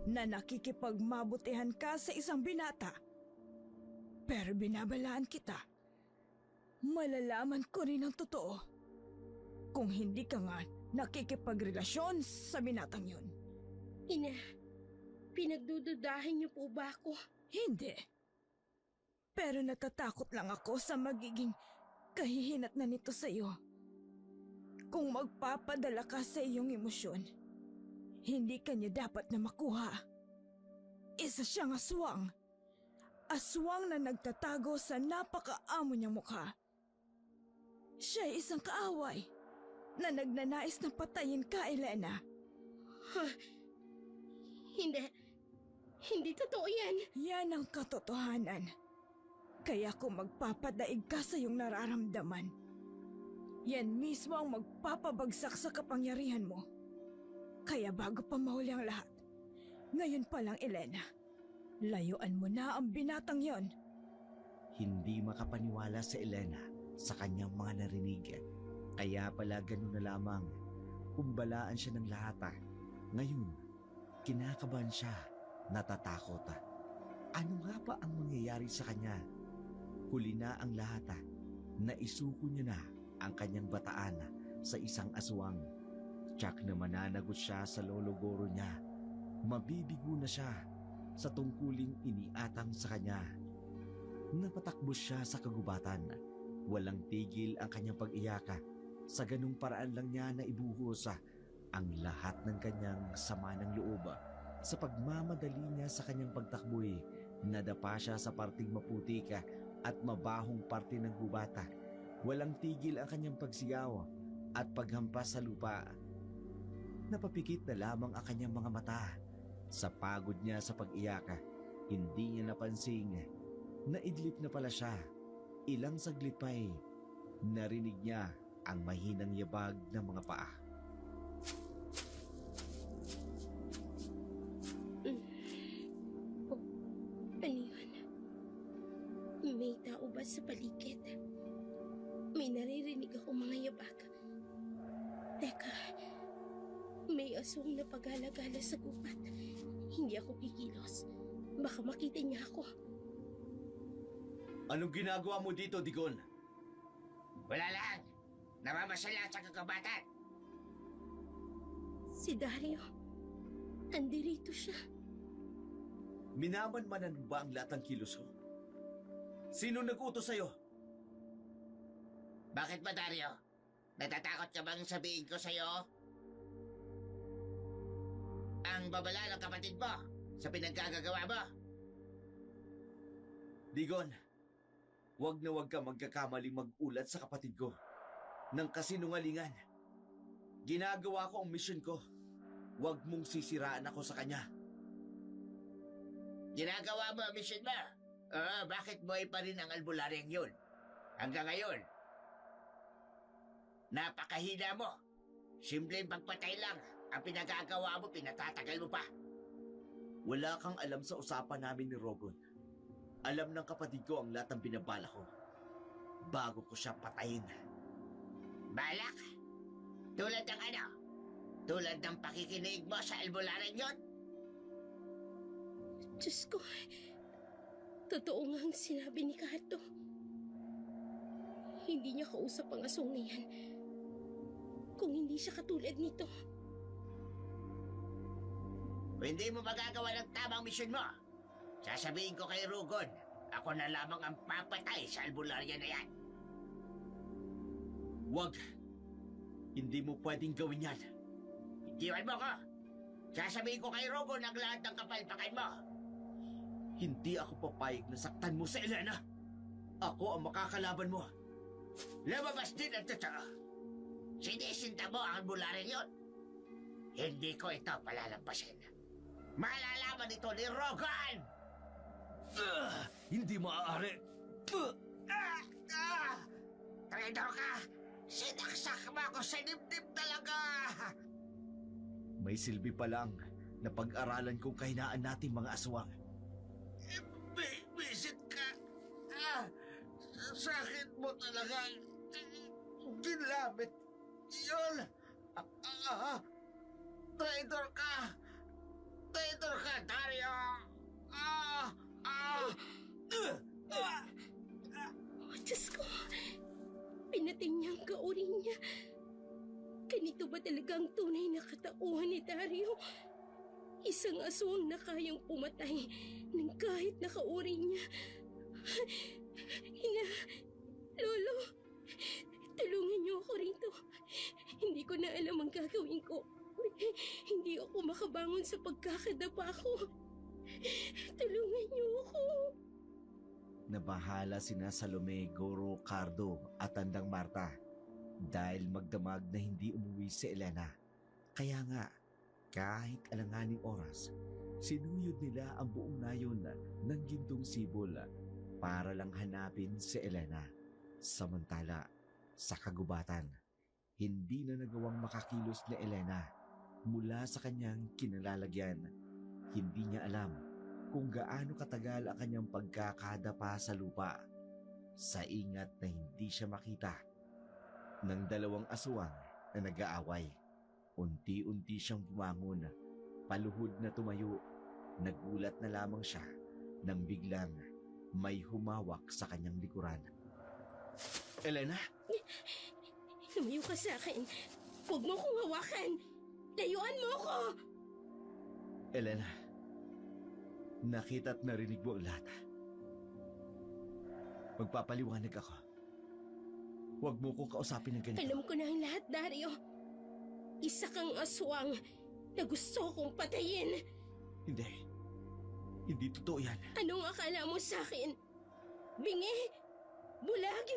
na nakikipagmabutihan ka sa isang binata. Pero binabalaan kita. Malalaman ko rin ang totoo kung hindi ka nga nakikipagrelasyon sa binatang yun. Ina, pinagdududahin niyo po ba ako? Hindi. Pero natatakot lang ako sa magiging kahihinat na nito sa iyo. Kung magpapadala ka sa iyong emosyon, hindi ka niya dapat na makuha. Isa siyang aswang. Aswang na nagtatago sa napakaamo niyang mukha. Siya ay isang kaaway na nagnanais na patayin ka, Elena. Hindi totoo yan. Yan ang katotohanan. Kaya kung magpapadaig ka sa iyong nararamdaman, yan mismo ang magpapabagsak sa kapangyarihan mo. Kaya bago pa mahuli ang lahat, ngayon pa lang, Elena, layuan mo na ang binatang yon. Hindi makapaniwala si Elena sa kanyang mga narinig. Kaya pala ganun na lamang. Kumbalaan siya ng lahat. Ngayon, kinakabahan siya, natatakot. Ano nga ba ang mangyayari sa kanya? Huli na ang lahat. Naisuko niya na ang kanyang bataan sa isang aswang. Tsak na mananagot siya sa lologoro niya. Mabibigo na siya sa tungkuling iniatang sa kanya. Napatakbo siya sa kagubatan. Walang tigil ang kanyang pag-iyaka. Sa ganung paraan lang niya na ibuhos ang lahat ng kanyang sama ng loob. Sa pagmamadali niya sa kanyang pagtakboy, nadapa siya sa parting maputik at mabahong parte ng gubata. Walang tigil ang kanyang pagsigaw at paghampas sa lupa. Napapikit na lamang ang kanyang mga mata. Sa pagod niya sa pag-iyaka, hindi niya napansing naidlip na pala siya. Ilang saglit pa'y narinig niya ang mahinang yabag ng mga paa. Ano yun? May tao ba sa paligid? May naririnig ako mga yabag. Teka, may aswang na pagala-gala sa gubat. Hindi ako kikilos. Baka makita niya ako. Anong ginagawa mo dito, Digon? Wala lang. Namamasyala sa kagubatan. Si Dario. Andirito siya. Minamanmanan mo ba ang lahat ng kilos ko? Sino nag-utos sa'yo? Bakit ba, Dario? Natatakot ka bang sabihin ko sa'yo ang babala ng kapatid mo sa pinaggagawa mo? Digon, wag na wag ka magkakamaling mag-ulat sa kapatid ko ng kasinungalingan. Ginagawa ko ang mission ko. Wag mong sisiraan ako sa kanya. Ginagawa mo ang mission mo Bakit buhay pa rin ang albularyang yun? Hanggang ngayon. Napakahina mo. Simpleng pagpatay lang. Ang pinagagawa mo, pinatatagal mo pa. Wala kang alam sa usapan namin ni Rogon. Alam ng kapatid ko ang lahat ng binabala ko. Bago ko siya patayin. Balak? Tulad ng ano? Tulad ng pakikinig mo sa albularyang yun? Diyos ko, totoo nga ang sinabi ni Kato. Hindi niya kausap ang asong na yan. Kung hindi siya katulad nito. Kung hindi mo magagawa ng tamang misyon mo, sasabihin ko kay Rugon, ako na lamang ang papatay sa albularya na yan. Wag! Hindi mo pwedeng gawin yan. Iwan mo ko! Sasabihin ko kay Rugon ang lahat ng kapalpakan mo. Hindi ako papayag na saktan mo sa Elena. Ako ang makakalaban mo. Lumabas din ang totoo. Sinisinta mo ang albularya yun. Hindi ko ito palalampasin. Malalaman ito ni Rogan! Hindi maaari. Traidor ka! Sinaksak mo ako sa dibdib talaga! May silbi pa lang na pag-aralan kung kahinaan natin mga aswang. Bisit ka! Sakit mo talaga! Ginlabit! Yun! Traidor ka! Traidor ka, Dario! Oh, Diyos ko, pinatay niya ang kauring niya. Ganito ba talaga ang tunay na katauhan ni Dario? Isang aswang na kayang pumatay ng kahit na kauring niya. Lolo, tulungan niyo ako rito. Hindi ko na alam ang gagawin ko. Hindi ako makabangon sa pagkakadapa ko. Tulungan niyo ako. Nabahala sina Salome, Goro, Cardo at Tandang Marta dahil magdamag na hindi umuwi si Elena. Kaya nga, kahit alanganing oras, sinuyod nila ang buong nayon ng Gintong Sibol para lang hanapin si Elena. Samantala, sa kagubatan, hindi na nagawang makakilos ni Elena mula sa kanyang kinalalagyan. Hindi niya alam kung gaano katagal ang kanyang pagkakadapa sa lupa sa ingat na hindi siya makita ng dalawang aswang na nag-aaway. Unti-unti siyang bumangon, paluhod na tumayo. Nagulat na lamang siya nang biglang may humawak sa kanyang likuran. Elena? Lumayo ka sa akin. Huwag mo kong hawakan. Layuan mo ko! Elena, nakita at narinig mo ang lahat. Magpapaliwanag ako. Huwag mo kong kausapin ng ganito. Alam ko na ang lahat, Dario. Isa kang aswang na gusto kong patayin. Hindi. Hindi totoo yan. Anong akala mo sa akin? Bingi? Bulag?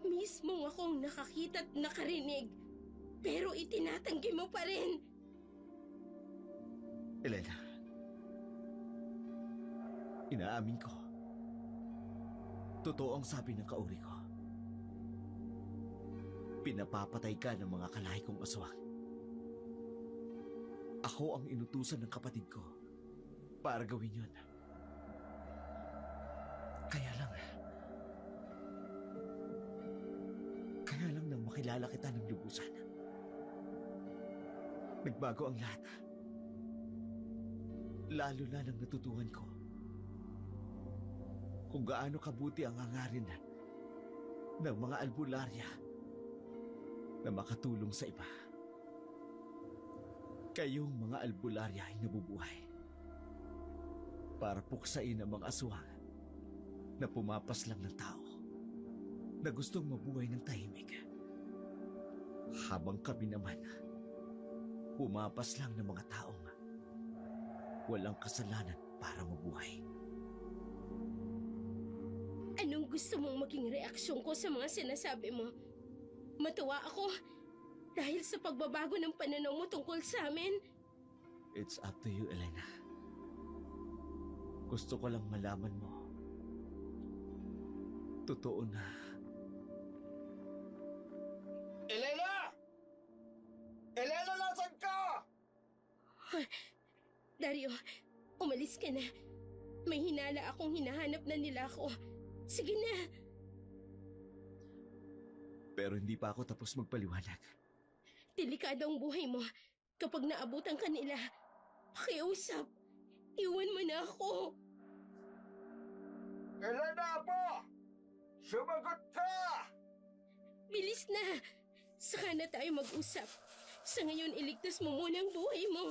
Mismo akong nakakita at nakarinig. Pero itinatanggi mo pa rin. Elena, inaamin ko. Totoo ang sabi ng kauri ko. Pinapapatay ka ng mga kalahi kong aswang. Ako ang inutusan ng kapatid ko para gawin yun. Kaya lang nang makilala kita ng lubusan, nagbago ang lahat. Lalo na nang natutuhan ko kung gaano kabuti ang hangarin ng mga albularya na makatulong sa iba. Kayong mga albularya ay nabubuhay para puksain ang mga aswang na pumapas lang ng tao na gustong mabuhay ng tahimik. Habang kami naman, pumapas lang ng mga taong walang kasalanan para mabuhay. Anong gusto mong maging reaksyon ko sa mga sinasabi mo? Matuwa ako dahil sa pagbabago ng pananaw mo tungkol sa amin. It's up to you, Elena. Gusto ko lang malaman mo Totoo na. Elena! Elena, nasan ka? Dario, umalis ka na. May hinala akong hinahanap na nila ako. Sige na. Pero hindi pa ako tapos magpaliwanag. Delikado ang buhay mo. Kapag naabutan ka nila, pakiusap. Iwan mo na ako. Elena po! Sumagot ka! Bilis na. Saka na tayo mag-usap. Sa ngayon, iligtas mo muna ang buhay mo.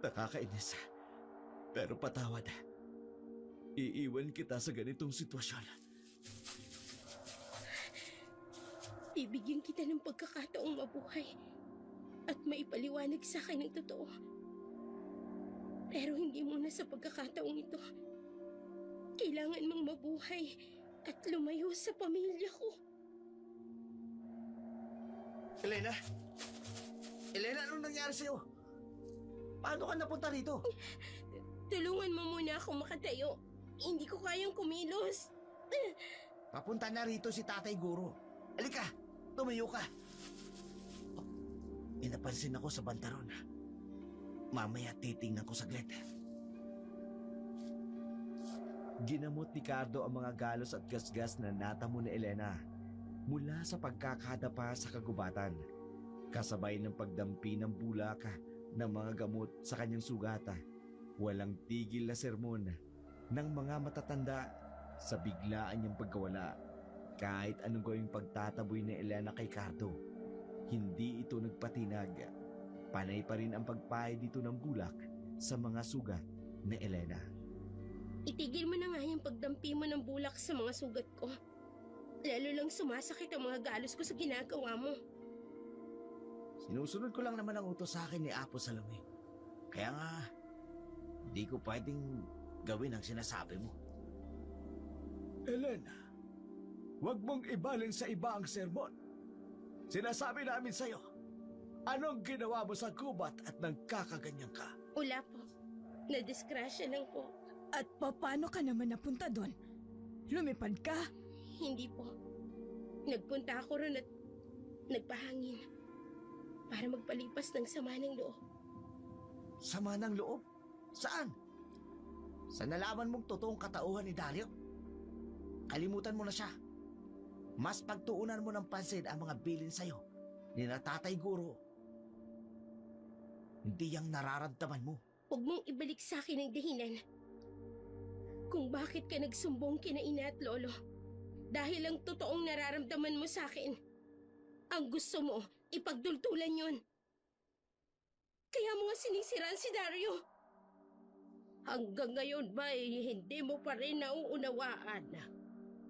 Nakakainis. Pero patawad. Iiwan kita sa ganitong sitwasyon. Bibigyan kita ng pagkakataong mabuhay at maipaliwanag sa akin ang totoo. Pero hindi muna sa pagkakataong ito. Kailangan mong mabuhay at lumayo sa pamilya ko. Elena? Elena, anong nangyari sa'yo? Paano ka napunta rito? Tulungan mo muna akong makatayo. Hindi ko kayang kumilos. Papunta na rito si Tatay Guro. Halika, tumayo ka. Oh, may napansin ako sa bantaron. Mamaya titingnan ko saglit. Ginamot ni Cardo ang mga galos at gasgas na natamo ni Elena mula sa pagkakadapa sa kagubatan, kasabay ng pagdampi ng bulaka ng mga gamot sa kanyang sugata. Walang tigil na sermon ng mga matatanda sa biglaan niyang pagkawala. Kahit anong gawing pagtataboy ni Elena kay Cardo, hindi ito nagpatinag. Panay pa rin ang pagpay dito ng bulak sa mga sugat ni Elena. Itigil mo na nga yung pagdampi mo ng bulak sa mga sugat ko. Lalo lang sumasakit ang mga galos ko sa ginagawa mo. Sinusunod ko lang naman ang utos sa akin ni Apo Salome. Kaya nga, hindi ko pwedeng gawin ang sinasabi mo. Elena, huwag mong ibalin sa iba ang sermon. Sinasabi namin sa'yo, anong ginawa mo sa gubat at nagkakaganyan ka? Wala po. Nadisgrasya lang po. At paano ka naman napunta doon? Lumipad ka? Hindi po. Nagpunta ako ron at nagpahangin para magpalipas ng sama ng loob. Sama ng loob? Saan? Sa nalaman mong totoong katauhan ni Dario? Kalimutan mo na siya. Mas pagtuunan mo ng pansin ang mga bilin sa'yo ni na Tatay Guro. Hindi yang nararamdaman mo. Huwag mong ibalik sa akin ang dahilan kung bakit ka nagsumbong kina ina at lolo. Dahil ang totoong nararamdaman mo sa akin, ang gusto mo, ipagdultulan yun. Kaya mo nga sinisiraan si Dario. Hanggang ngayon ba hindi mo pa rin nauunawaan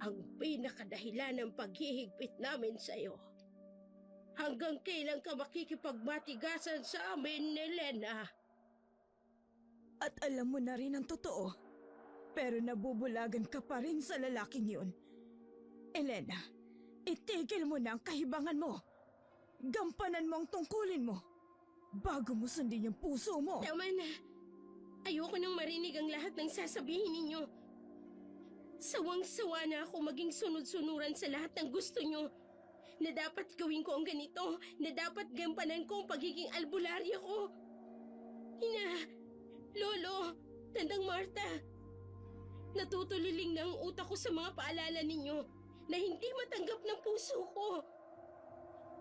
ang pinakadahilan ng paghihigpit namin sa'yo? Hanggang kailan ka makikipagbatigasan sa amin, Elena? At alam mo na rin ang totoo. Pero nabubulagan ka pa rin sa lalaking yun. Elena, itigil mo na ang kahibangan mo. Gampanan mo ang tungkulin mo bago mo sundin yung puso mo. Tama na. Ayoko nang marinig ang lahat ng sasabihin ninyo. Sawang-sawa na ako maging sunod-sunuran sa lahat ng gusto nyo. Na dapat gawin ko ang ganito. Na dapat gampanan ko ang pagiging albularya ko. Ina, Lolo, Tandang Marta. Natutuliling na ang utak ko sa mga paalala ninyo na hindi matanggap ng puso ko.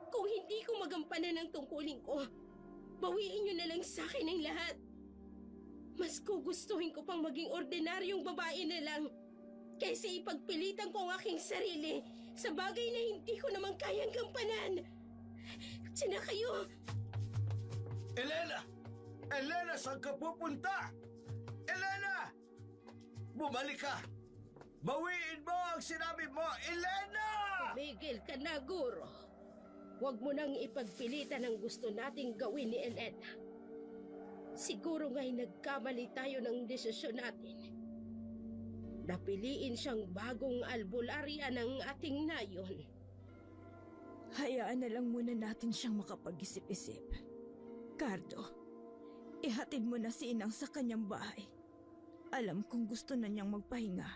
Kung hindi ko magampanan ang tungkulin ko, bawiin nyo na lang sa akin ang lahat. Mas gugustuhin ko pang maging ordinaryong babae na lang kaysa ipagpilitan ko ang aking sarili sa bagay na hindi ko naman kayang gampanan. Sina kayo? Elena! Elena, saan ka pupunta? Elena! Bumalik ka! Bawiin mo ang sinabi mo, Elena! Tumigil ka na, Guro. Huwag mo nang ipagpilitan ang gusto nating gawin ni Elena. Siguro nga'y nagkamali tayo ng desisyon natin. Napiliin siyang bagong albularya ng ating nayon. Hayaan na lang muna natin siyang makapag-isip-isip. Cardo, ihatid mo na si Inang sa kanyang bahay. Alam kong gusto na niyang magpahinga.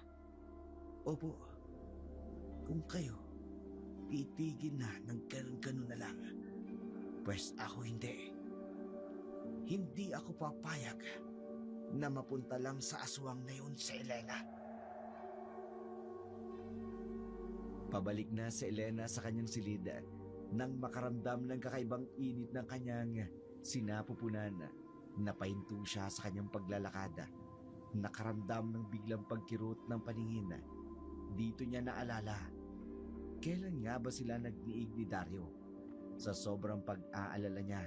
Opo, kung kayo titigil na ng ganun-ganun na lang, pues ako hindi. Hindi ako papayag na mapunta lang sa aswang na yun si Elena. Pabalik na si Elena sa kanyang silid nang makaramdam ng kakaibang init ng kanyang sinapupunan. Napahinto siya sa kanyang paglalakad. Nakaramdam ng biglang pagkirot ng paningin. Dito niya naalala, kailan nga ba sila nagniig ni Dario? Sa sobrang pag-aalala niya,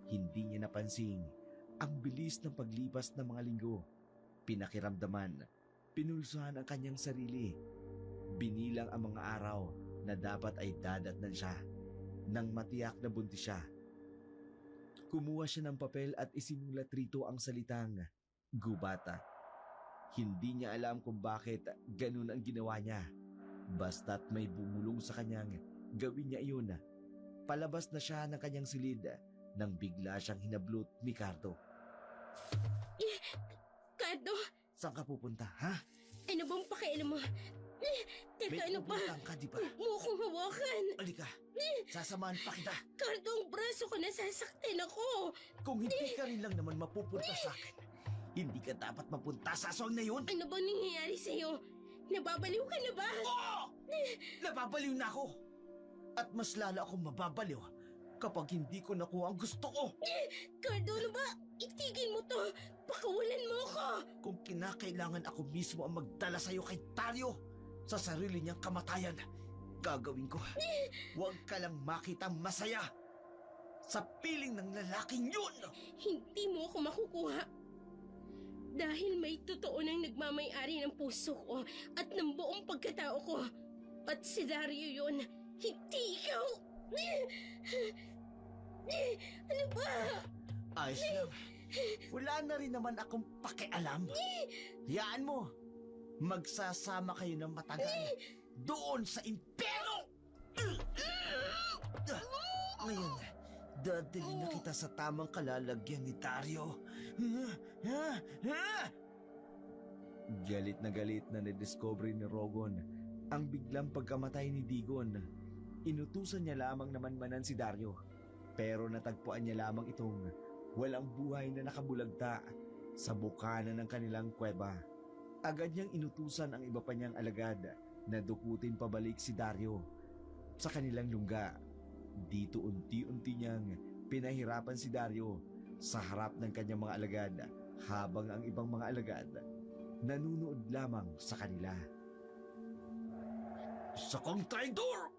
hindi niya napansin ang bilis ng paglipas ng mga linggo. Pinakiramdaman, pinulsahan ang kanyang sarili. Binilang ang mga araw na dapat ay dadatnan siya. Nang matiyak na buntis siya, kumuha siya ng papel at isinulat rito ang salitang gubata. Hindi niya alam kung bakit ganun ang ginawa niya. Basta't may bumulong sa kanyang gawin niya iyon. Palabas na siya ng kanyang silid nang bigla siyang hinablot ni Cardo. Cardo, Saan ka pupunta, ha? ano bang pakialam mo? Teka, May ano ba? pupuntahan ka, di ba? Huwag mo akong hawakan. Alika, sasamahan pa kita. Cardo, ang braso ko, nasasaktan ako. Kung hindi ka rin lang naman mapupunta sa akin, hindi ka dapat mapunta sa aswang na yun. Ano bang nangyayari sa'yo? Nababaliw ka na ba? Oo! Nababaliw na ako. At mas lalo akong mababaliw kapag hindi ko nakuha ang gusto ko. Cardo, ano ba? Itigil mo to. Pakawalan mo ako. Kung kinakailangan ako mismo ang magdala sa'yo kay Dario sa sarili niyang kamatayan, gagawin ko. Huwag ka lang makitang masaya sa piling ng lalaking yun. Hindi mo ako makukuha. Dahil may totoo nang nagmamay-ari ng puso ko at ng buong pagkatao ko. At si Dario yun, hindi ikaw. Ano ba? Ayos lang. Wala na rin naman akong pakialam. Hayaan mo. Magsasama kayo ng matagal doon sa impyerno. Ngayon, dadali na kita sa tamang kalalagyan ni Dario. Galit na nadiscover ni Rogon ang biglang pagkamatay ni Digon. Inutusan niya lamang naman manan si Dario, pero natagpuan niya lamang itong walang buhay na nakabulagta sa bukana ng kanilang kuweba. Agad niyang inutusan ang iba pa niyang alagad na dukutin pabalik si Dario sa kanilang lungga. Dito unti-unti niyang pinahirapan si Dario sa harap ng kanyang mga alagad, habang ang ibang mga alagad nanunood lamang sa kanila. Isa kang traidor!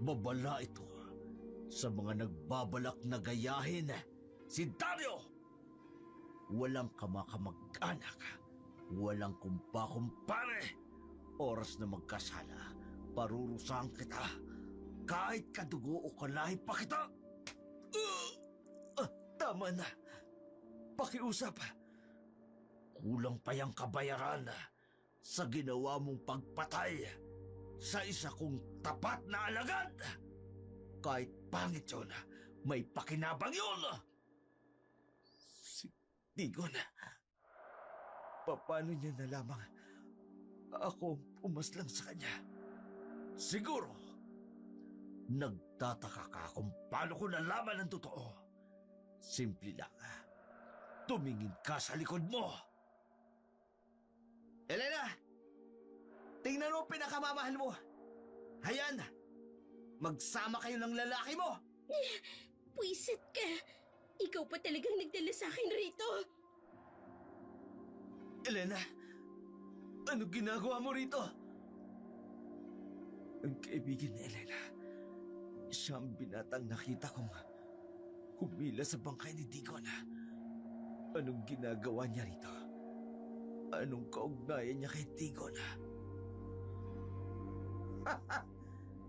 Babala ito sa mga nagbabalak na gayahin si Dario! Walang kamakamag-anak, walang kumpa-kumpare. Oras na magkasala, parurusahan kita. Kahit kadugo o kalahi pa kita. Tama na. Pakiusap. Kulang pa yung kabayaran sa ginawa mong pagpatay sa isa kong tapat na alagad. Kahit pangit yun, may pakinabang yun. Digon, paano niya nalamang ako umaslang sa kanya? Siguro, nagtataka ka kung paano ko nalaman ang totoo. Simple lang, tumingin ka sa likod mo. Elena! Tingnan mo pinakamamahal mo! Hayan! Magsama kayo ng lalaki mo! Puisit ka. Ikaw pa talagang nagdala sa akin rito. Elena! Ano ginagawa mo rito? Ang kaibigan ni Elena, siya ang binatang nakita kong humila sa bangkay ni Digon. Anong ginagawa niya rito? Anong kaugnayan niya kay Digon?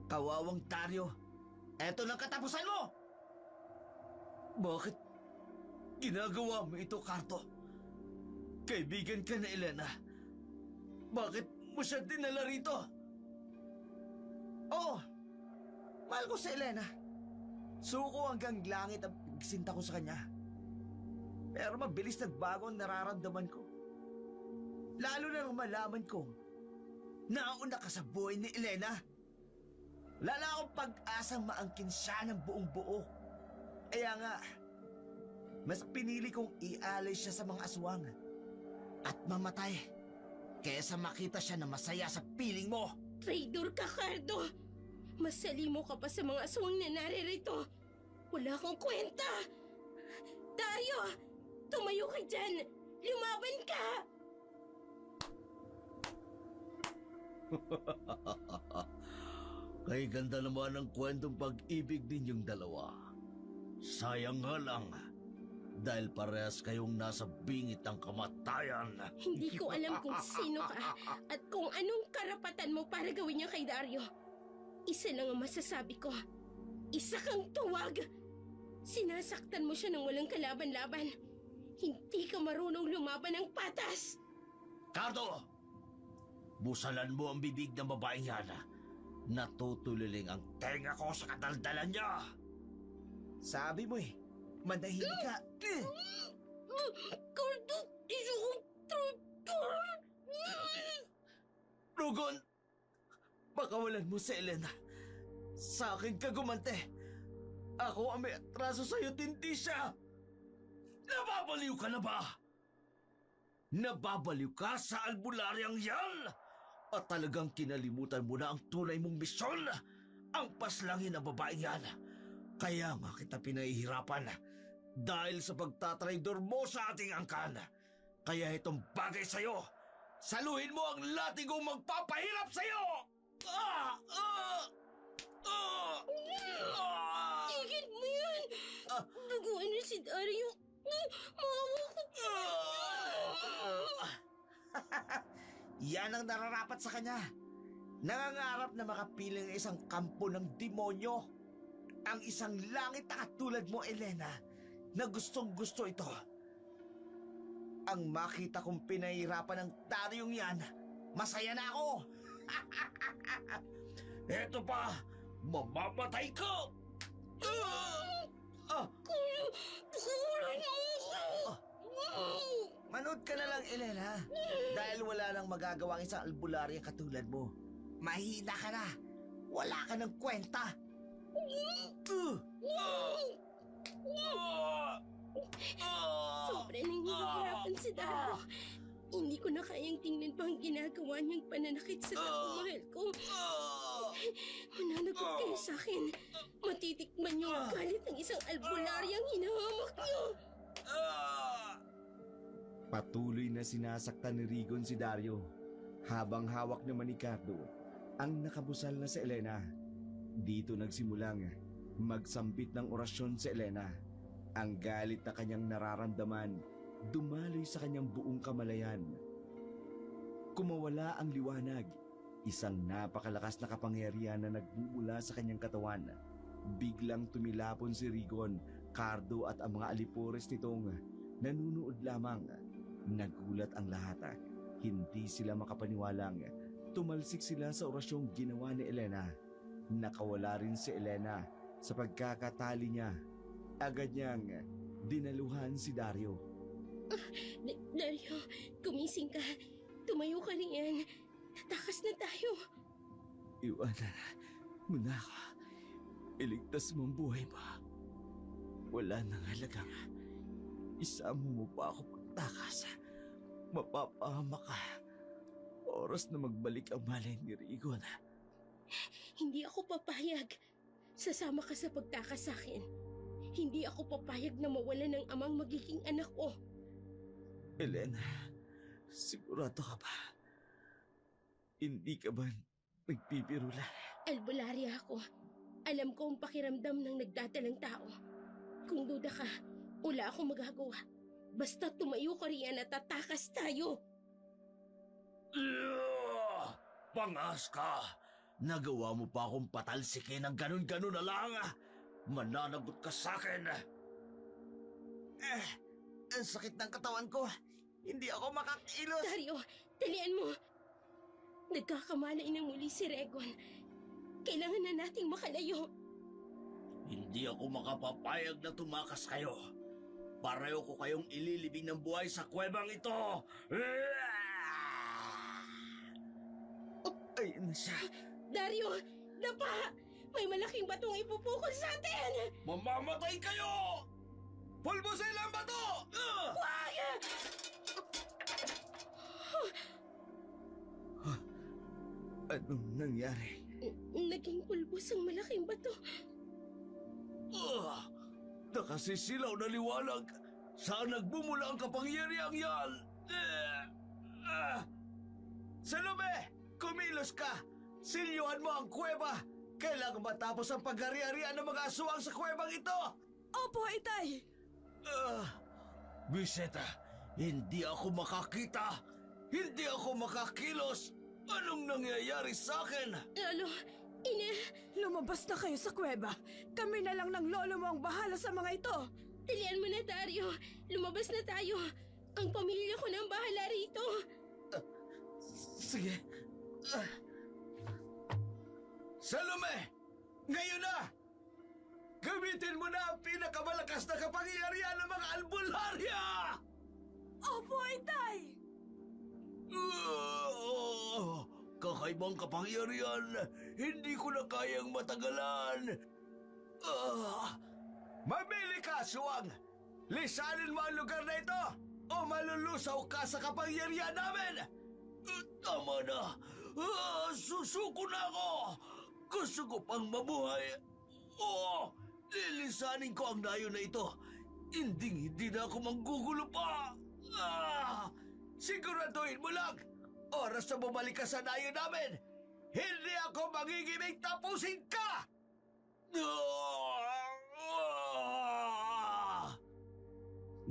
Kawawang Dario, eto lang katapusan mo! Bakit ginagawa mo ito, Cardo? Kaibigan ka na Elena. Bakit mo siya dinala rito? Oo, mahal ko si Elena. Suko hanggang langit ang pagsinta ko sa kanya. Pero mabilis nagbago ang nararamdaman ko. Lalo na nung malaman kong nauna ka sa buhay ni Elena. Wala na akong pag-asang maangkin siya ng buong buo. Kaya nga, mas pinili kong ialay siya sa mga aswang at mamatay kaysa makita siya na masaya sa piling mo. Traidor ka, Cardo! Mas salimo ka pa sa mga aswang na naririto. Wala kang kwenta! Dario! Tumayo ka dyan! Lumaban ka! Kay ganda naman ang kwentong pag-ibig ninyong dalawa. Sayang nga lang, dahil parehas kayong nasa bingit ng kamatayan. Hindi ko alam kung sino ka at kung anong karapatan mo para gawin niya kay Dario. Isa lang ang masasabi ko. Isa kang tuwag! Sinasaktan mo siya ng walang kalaban-laban. Hindi ka marunong lumaban ng patas! Cardo! Busalan mo ang bibig ng babaeng yan. Natutuliling ang tenga ko sa kadaldalan niya. Sabi mo manahimik ka. Cardo, isa kong traitor! Rugon! Pakawalan mo si Elena. Sa akin ka gumante. Ako ang may atraso sa'yo, hindi siya. Nababaliw ka na ba? Nababaliw ka sa albularyang yan? At talagang kinalimutan mo na ang tunay mong misyon? Ang paslangin ng babaeng yan. Kaya nga kita pinahihirapan dahil sa pagtatraidor mo sa ating angkan. Kaya itong bagay sa'yo, saluhin mo ang latigong magpapahirap sa'yo! Tigil mo yan! Duguan na si Dario! Maawa ko pa! Yan ang nararapat sa kanya. Nangangarap na makapiling ng isang kampo ng demonyo. Ang isang langit na katulad mo, Elena, na gustong-gusto ito. Ang makita kong pinahirapan ng Daryong yan, masaya na ako. Eto pa, mamamatay ka! Pakawalan mo ako! Manood ka na lang, Elena. Dahil wala nang magagawang isang albularya katulad mo. Mahina ka na. Wala ka ng kwenta. Sobra nang hihirapan si Dario. Hindi ko na kayang tingnan pa ang ginagawa niyang pananakit sa taong mahal ko. Mananagot kayo sa akin. Matitikman niyo ang galit ng isang albularyang hinahamak niyo. Patuloy na sinasaktan ni Rigon si Dario, habang hawak naman ni Cardo ang nakabusal na si Elena. Dito nagsimulang magsambit ng orasyon si Elena. Ang galit na kanyang nararamdaman, dumaloy sa kanyang buong kamalayan. Kumawala ang liwanag, isang napakalakas na kapangyarihan na nagmumula sa kanyang katawan. Biglang tumilapon si Rigon, Cardo at ang mga alipores nitong nanunood lamang. Nagulat ang lahat. Hindi sila makapaniwalang tumalsik sila sa orasyong ginawa ni Elena. Nakawala rin si Elena sa pagkakatali niya. Agad niyang dinaluhan si Dario. Dario, gumising ka. Tumayo ka riyan. Tatakas na tayo. Iwanan mo na ako. Iligtas mo ang buhay mo. Wala nang halagang isama mo pa ako pagtakas. Mapapahama ka. Oras na magbalik ang malay ni Rigon. Hindi ako papayag. Sasama ka sa pagtakas sa akin. Hindi ako papayag na mawala ng amang magiging anak ko. Elena, sigurado ka ba? Hindi ka ba nagpipirula? Albularya ako. Alam ko ang pakiramdam ng nagdadalang tao. Kung duda ka, wala akong magagawa. Basta tumayo ka riyan at tatakas tayo. Pangas ka! Nagawa mo pa akong patalsikin ng ganun-ganun na lang. Mananagot ka sa akin. Ang sakit ng katawan ko. Hindi ako makakilos. Dario, talian mo. Nagkakamalay na muli si Regon. Kailangan na nating makalayo. Hindi ako makapapayag na tumakas kayo. Pareho ko kayong ililibing ng buhay sa kuwebang ito. Ayun na siya. Dario, dapa! May malaking batong ipupukol sa atin! Mamamatay kayo! Pulbusin ang bato! Wag! Anong nangyari? Naging pulbos ang malaking bato. Nakasisilaw na liwanag. Saan nagbumula ang kapangyarihang yan? Salome! Kumilos ka! Silyuhan mo ang kuweba! Kailangan matapos ang paghari-harian ng mga aswang sa kuwebang ito! Opo, Itay! Biseta, hindi ako makakita. Hindi ako makakilos. Anong nangyayari sa akin? Lolo, ina, Lumabas na kayo sa kuweba. Kami na lang ng lolo mo ang bahala sa mga ito. tilian mo na, Dario. Lumabas na tayo. Ang pamilya ko na ang bahala rito. Sige. Salome! Ngayon na! Gamitin mo na ang pinakamalakas na kapangyarihan ng mga albularya! Opo, Itay! Kakaibang kapangyarihan. Hindi ko na kayang matagalan. Mamili ka, aswang! Lisanin mo ang lugar na ito o malulusaw ka sa kapangyarihan namin! Tama na. Susuko na ako. Gusto ko pang mabuhay. Lilisanin ko ang dayo na ito. Hindi na ako manggugulo pa. Siguraduhin mo lang! Oras na bumalik ka sa dayo namin! Hindi ako magigimik tapusin ka!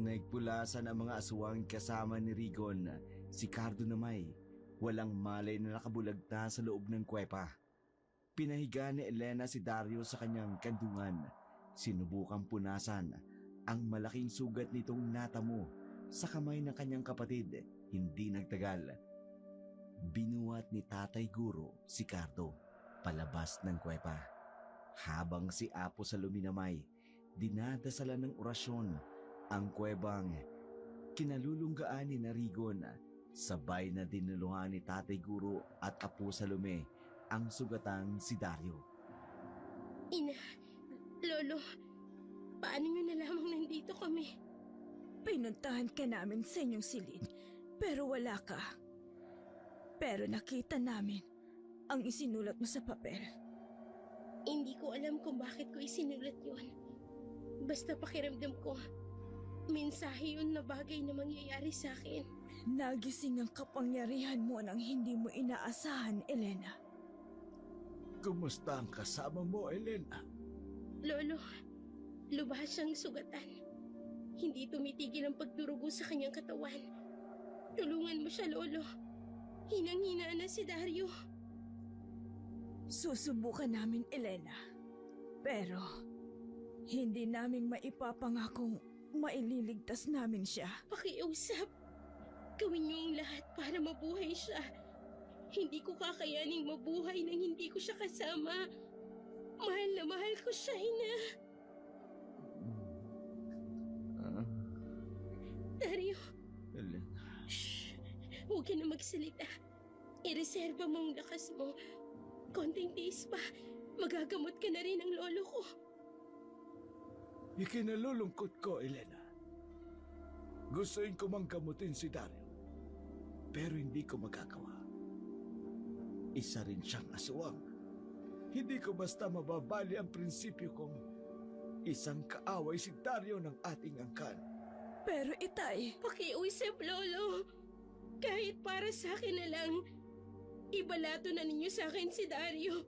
Nagpulasan ang mga aswang kasama ni Rigon. Si Cardo namay, walang malay na nakabulagta sa loob ng kwepa. Pinahiga ni Elena si Dario sa kanyang kandungan. Sinubukang punasan ang malaking sugat nitong natamo sa kamay ng kanyang kapatid. Hindi nagtagal. Binuhat ni Tatay Guro si Cardo palabas ng kwepa. Habang si Apo sa luminamay, dinadasalan ng orasyon ang kwebang kinalulunggaan ni Narigon. Sabay na dinuluhan ni Tatay Guro at Apo Salome ang sugatang si Dario. Ina, Lolo, paano nyo nalamang nandito kami? Pinuntahan ka namin sa inyong silid, pero wala ka. Pero nakita namin ang isinulat mo sa papel. Hindi ko alam kung bakit ko isinulat yun. Basta pakiramdam ko, mensahe yun na bagay na mangyayari sa akin. Nagising ang kapangyarihan mo nang hindi mo inaasahan, Elena. Kumusta ang kasama mo, Elena? Lolo, lubhas siyang sugatan. Hindi tumitigil ang pagdurugo sa kanyang katawan. Tulungan mo siya, Lolo. Hinang-hina na si Dario. Susubukan namin, Elena. Pero, hindi namin maipapangakong maililigtas namin siya. Pakiusap. Gawin niyo ang lahat para mabuhay siya. Hindi ko kakayaning mabuhay nang hindi ko siya kasama. Mahal na mahal ko siya, Ina. Dario, Elena. shh. Huwag ka na magsalita. Ireserba mo ang lakas mo. Konting tiis pa, magagamot ka na rin ng lolo ko. Ikinalulungkot ko, Elena. Gustuin ko mang gamutin si Dario, pero hindi ko magagawa. Isa rin siyang aswang. Hindi ko basta mababali ang prinsipyo kong isang kaaway si Dario ng ating angkan. Pero, Itay, Pakiusap, Lolo. Kahit para sa akin na lang, ibalato na ninyo sa akin si Dario.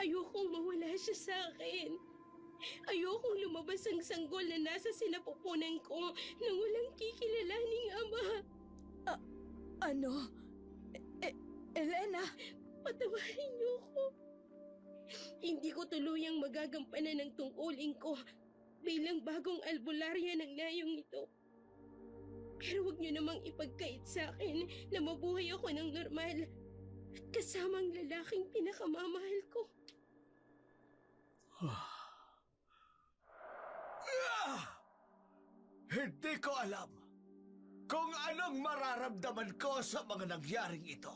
Ayokong mawala siya sa akin. Ayokong lumabas ang sanggol na nasa sinapupunan ko nang walang kikilalaning ama. ano? Elena, Patawarin niyo ako. Hindi ko tuluyang magagampanan ng tungkulin ko bilang bagong albularya ng nayong ito. Pero huwag niyo namang ipagkait sa akin na mabuhay ako ng normal at kasama ang lalaking pinakamamahal ko. Hindi ko alam kung anong mararamdaman ko sa mga nangyaring ito.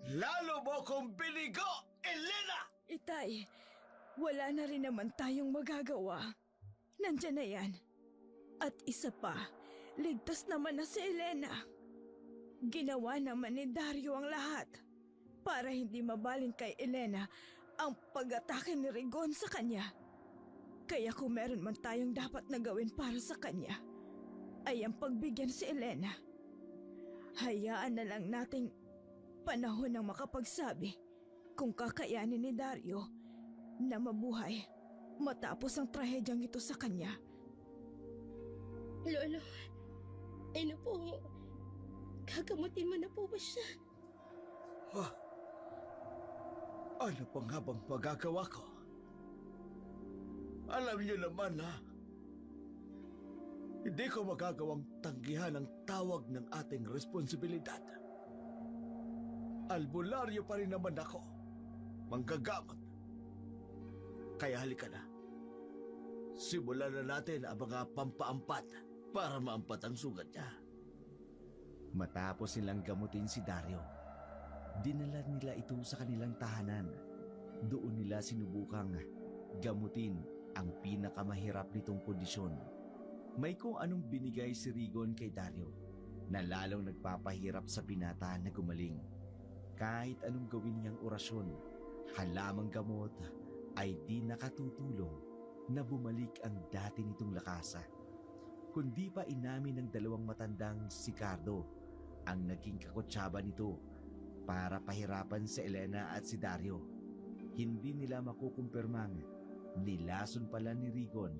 Lalo mo kong binigo, Elena! Itay, wala na rin naman tayong magagawa. Nandyan na yan. At isa pa, ligtas naman na si Elena. Ginawa naman ni Dario ang lahat para hindi mabaling kay Elena ang pag-atake ni Rigon sa kanya. Kaya kung meron man tayong dapat na gawin para sa kanya, ay ang pagbigyan si Elena. Hayaan na lang nating panahon ng makapagsabi kung kakayanin ni Dario na mabuhay matapos ang trahedyang ito sa kanya. Lolo, ano po, gagamutin mo na po ba siya? Ano pa nga bang magagawa ko? Alam niyo naman na hindi ko magagawang tanggihan ang tawag ng ating responsibilidad. Albularyo pa rin naman ako, manggagamot. Kaya halika na. Simulan na natin ang mga pampaampat para maampat ang sugat niya. Matapos nilang gamutin si Dario, dinala nila ito sa kanilang tahanan. Doon nila sinubukang gamutin ang pinakamahirap nitong kondisyon. May kung anong binigay si Rigon kay Dario na lalong nagpapahirap sa binata na gumaling. Kahit anong gawin niyang orasyon, halamang gamot ay di nakatutulong na bumalik ang dati nitong lakasa. Kundi pa inamin ng dalawang matandang si Cardo ang naging kakutsaba nito para pahirapan si Elena at si Dario. Hindi nila makukumpirmang nilason pala ni Rigon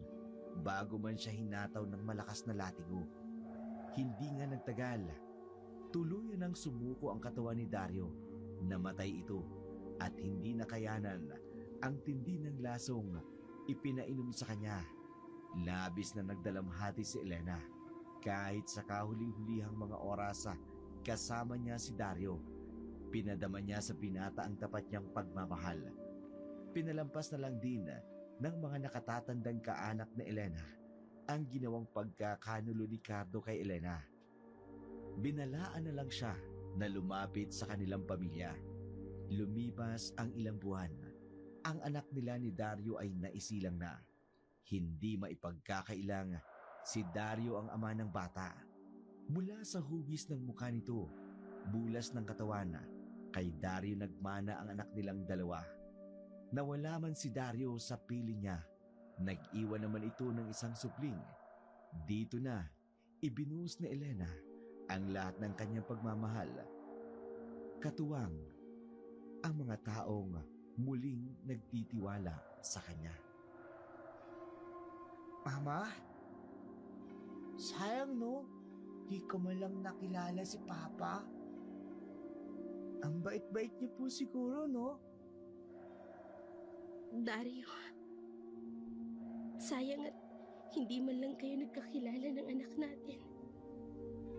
bago man siya hinataw ng malakas na latigo. Hindi nga nagtagal, tuluyan ang sumuko ang katawan ni Dario. Namatay ito at hindi nakayanan ang tindi ng lasong ipinainom sa kanya. Labis na nagdalamhati si Elena kahit sa kahuli-hulihang mga oras kasama niya si Dario. Pinadama niya sa binata ang tapat niyang pagmamahal. Pinalampas na lang din ng mga nakatatandang kaanak na Elena ang ginawang pagkakanulo ni Cardo kay Elena. Binalaan na lang siya na lumapit sa kanilang pamilya. Lumipas ang ilang buwan. Ang anak nila ni Dario ay naisilang na. Hindi maipagkakailang si Dario ang ama ng bata. Mula sa hugis ng mukha nito, bulas ng katawan, kay Dario nagmana ang anak nilang dalawa. Nawala man si Dario sa piling niya, nag-iwan naman ito ng isang supling. Dito na, ibinuhos ni Elena ang lahat ng kanyang pagmamahal. Katuwang ang mga taong muling nagtitiwala sa kanya. Mama? Sayang no, di ko man lang nakilala si Papa. Ang bait-bait niyo po siguro, no? Dario, sayang at hindi man lang kayo nagkakilala ng anak natin.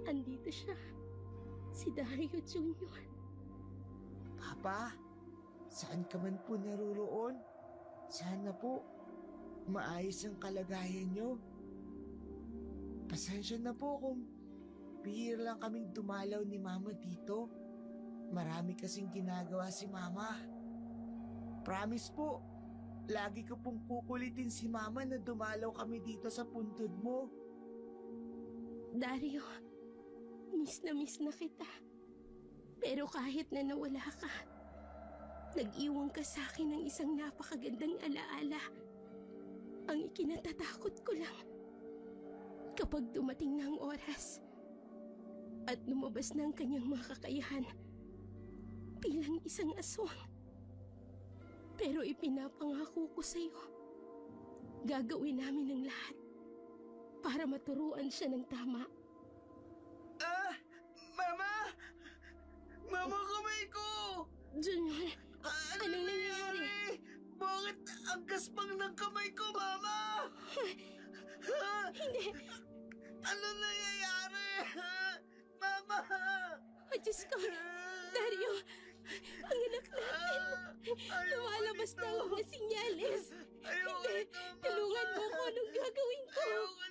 Andito siya, si Dario Jr. Papa, saan ka man po naroroon? Sana po maayos ang kalagayan niyo. Pasensya na po kung bihira lang kaming dumalaw ni Mama dito. Marami kasing ginagawa si Mama. Promise po, lagi ko pong kukulitin si Mama na dumalaw kami dito sa puntod mo. Dario, miss na kita. Pero kahit na nawala ka, nag-iwan ka sa akin ng isang napakagandang alaala. Ang ikinatatakot ko lang, kapag dumating na ang oras at lumabas na ang kanyang mga kakayahan bilang isang aswang. Pero ipinapangako ko sa iyo, gagawin namin ang lahat para maturuan siya ng tama. Mama! Mama, kamay ko! Junior, anong nangyayari? Bakit ang gaspang ng kamay ko, Mama? Hindi, Ano nangyayari? Mama! Diyos ko, Dario, ang anak natin. Lumalabas na ang mga sinyalis. Ayoko Hindi, ito, Mama. tulungan mo ko. Anong gagawin ko? Ayoko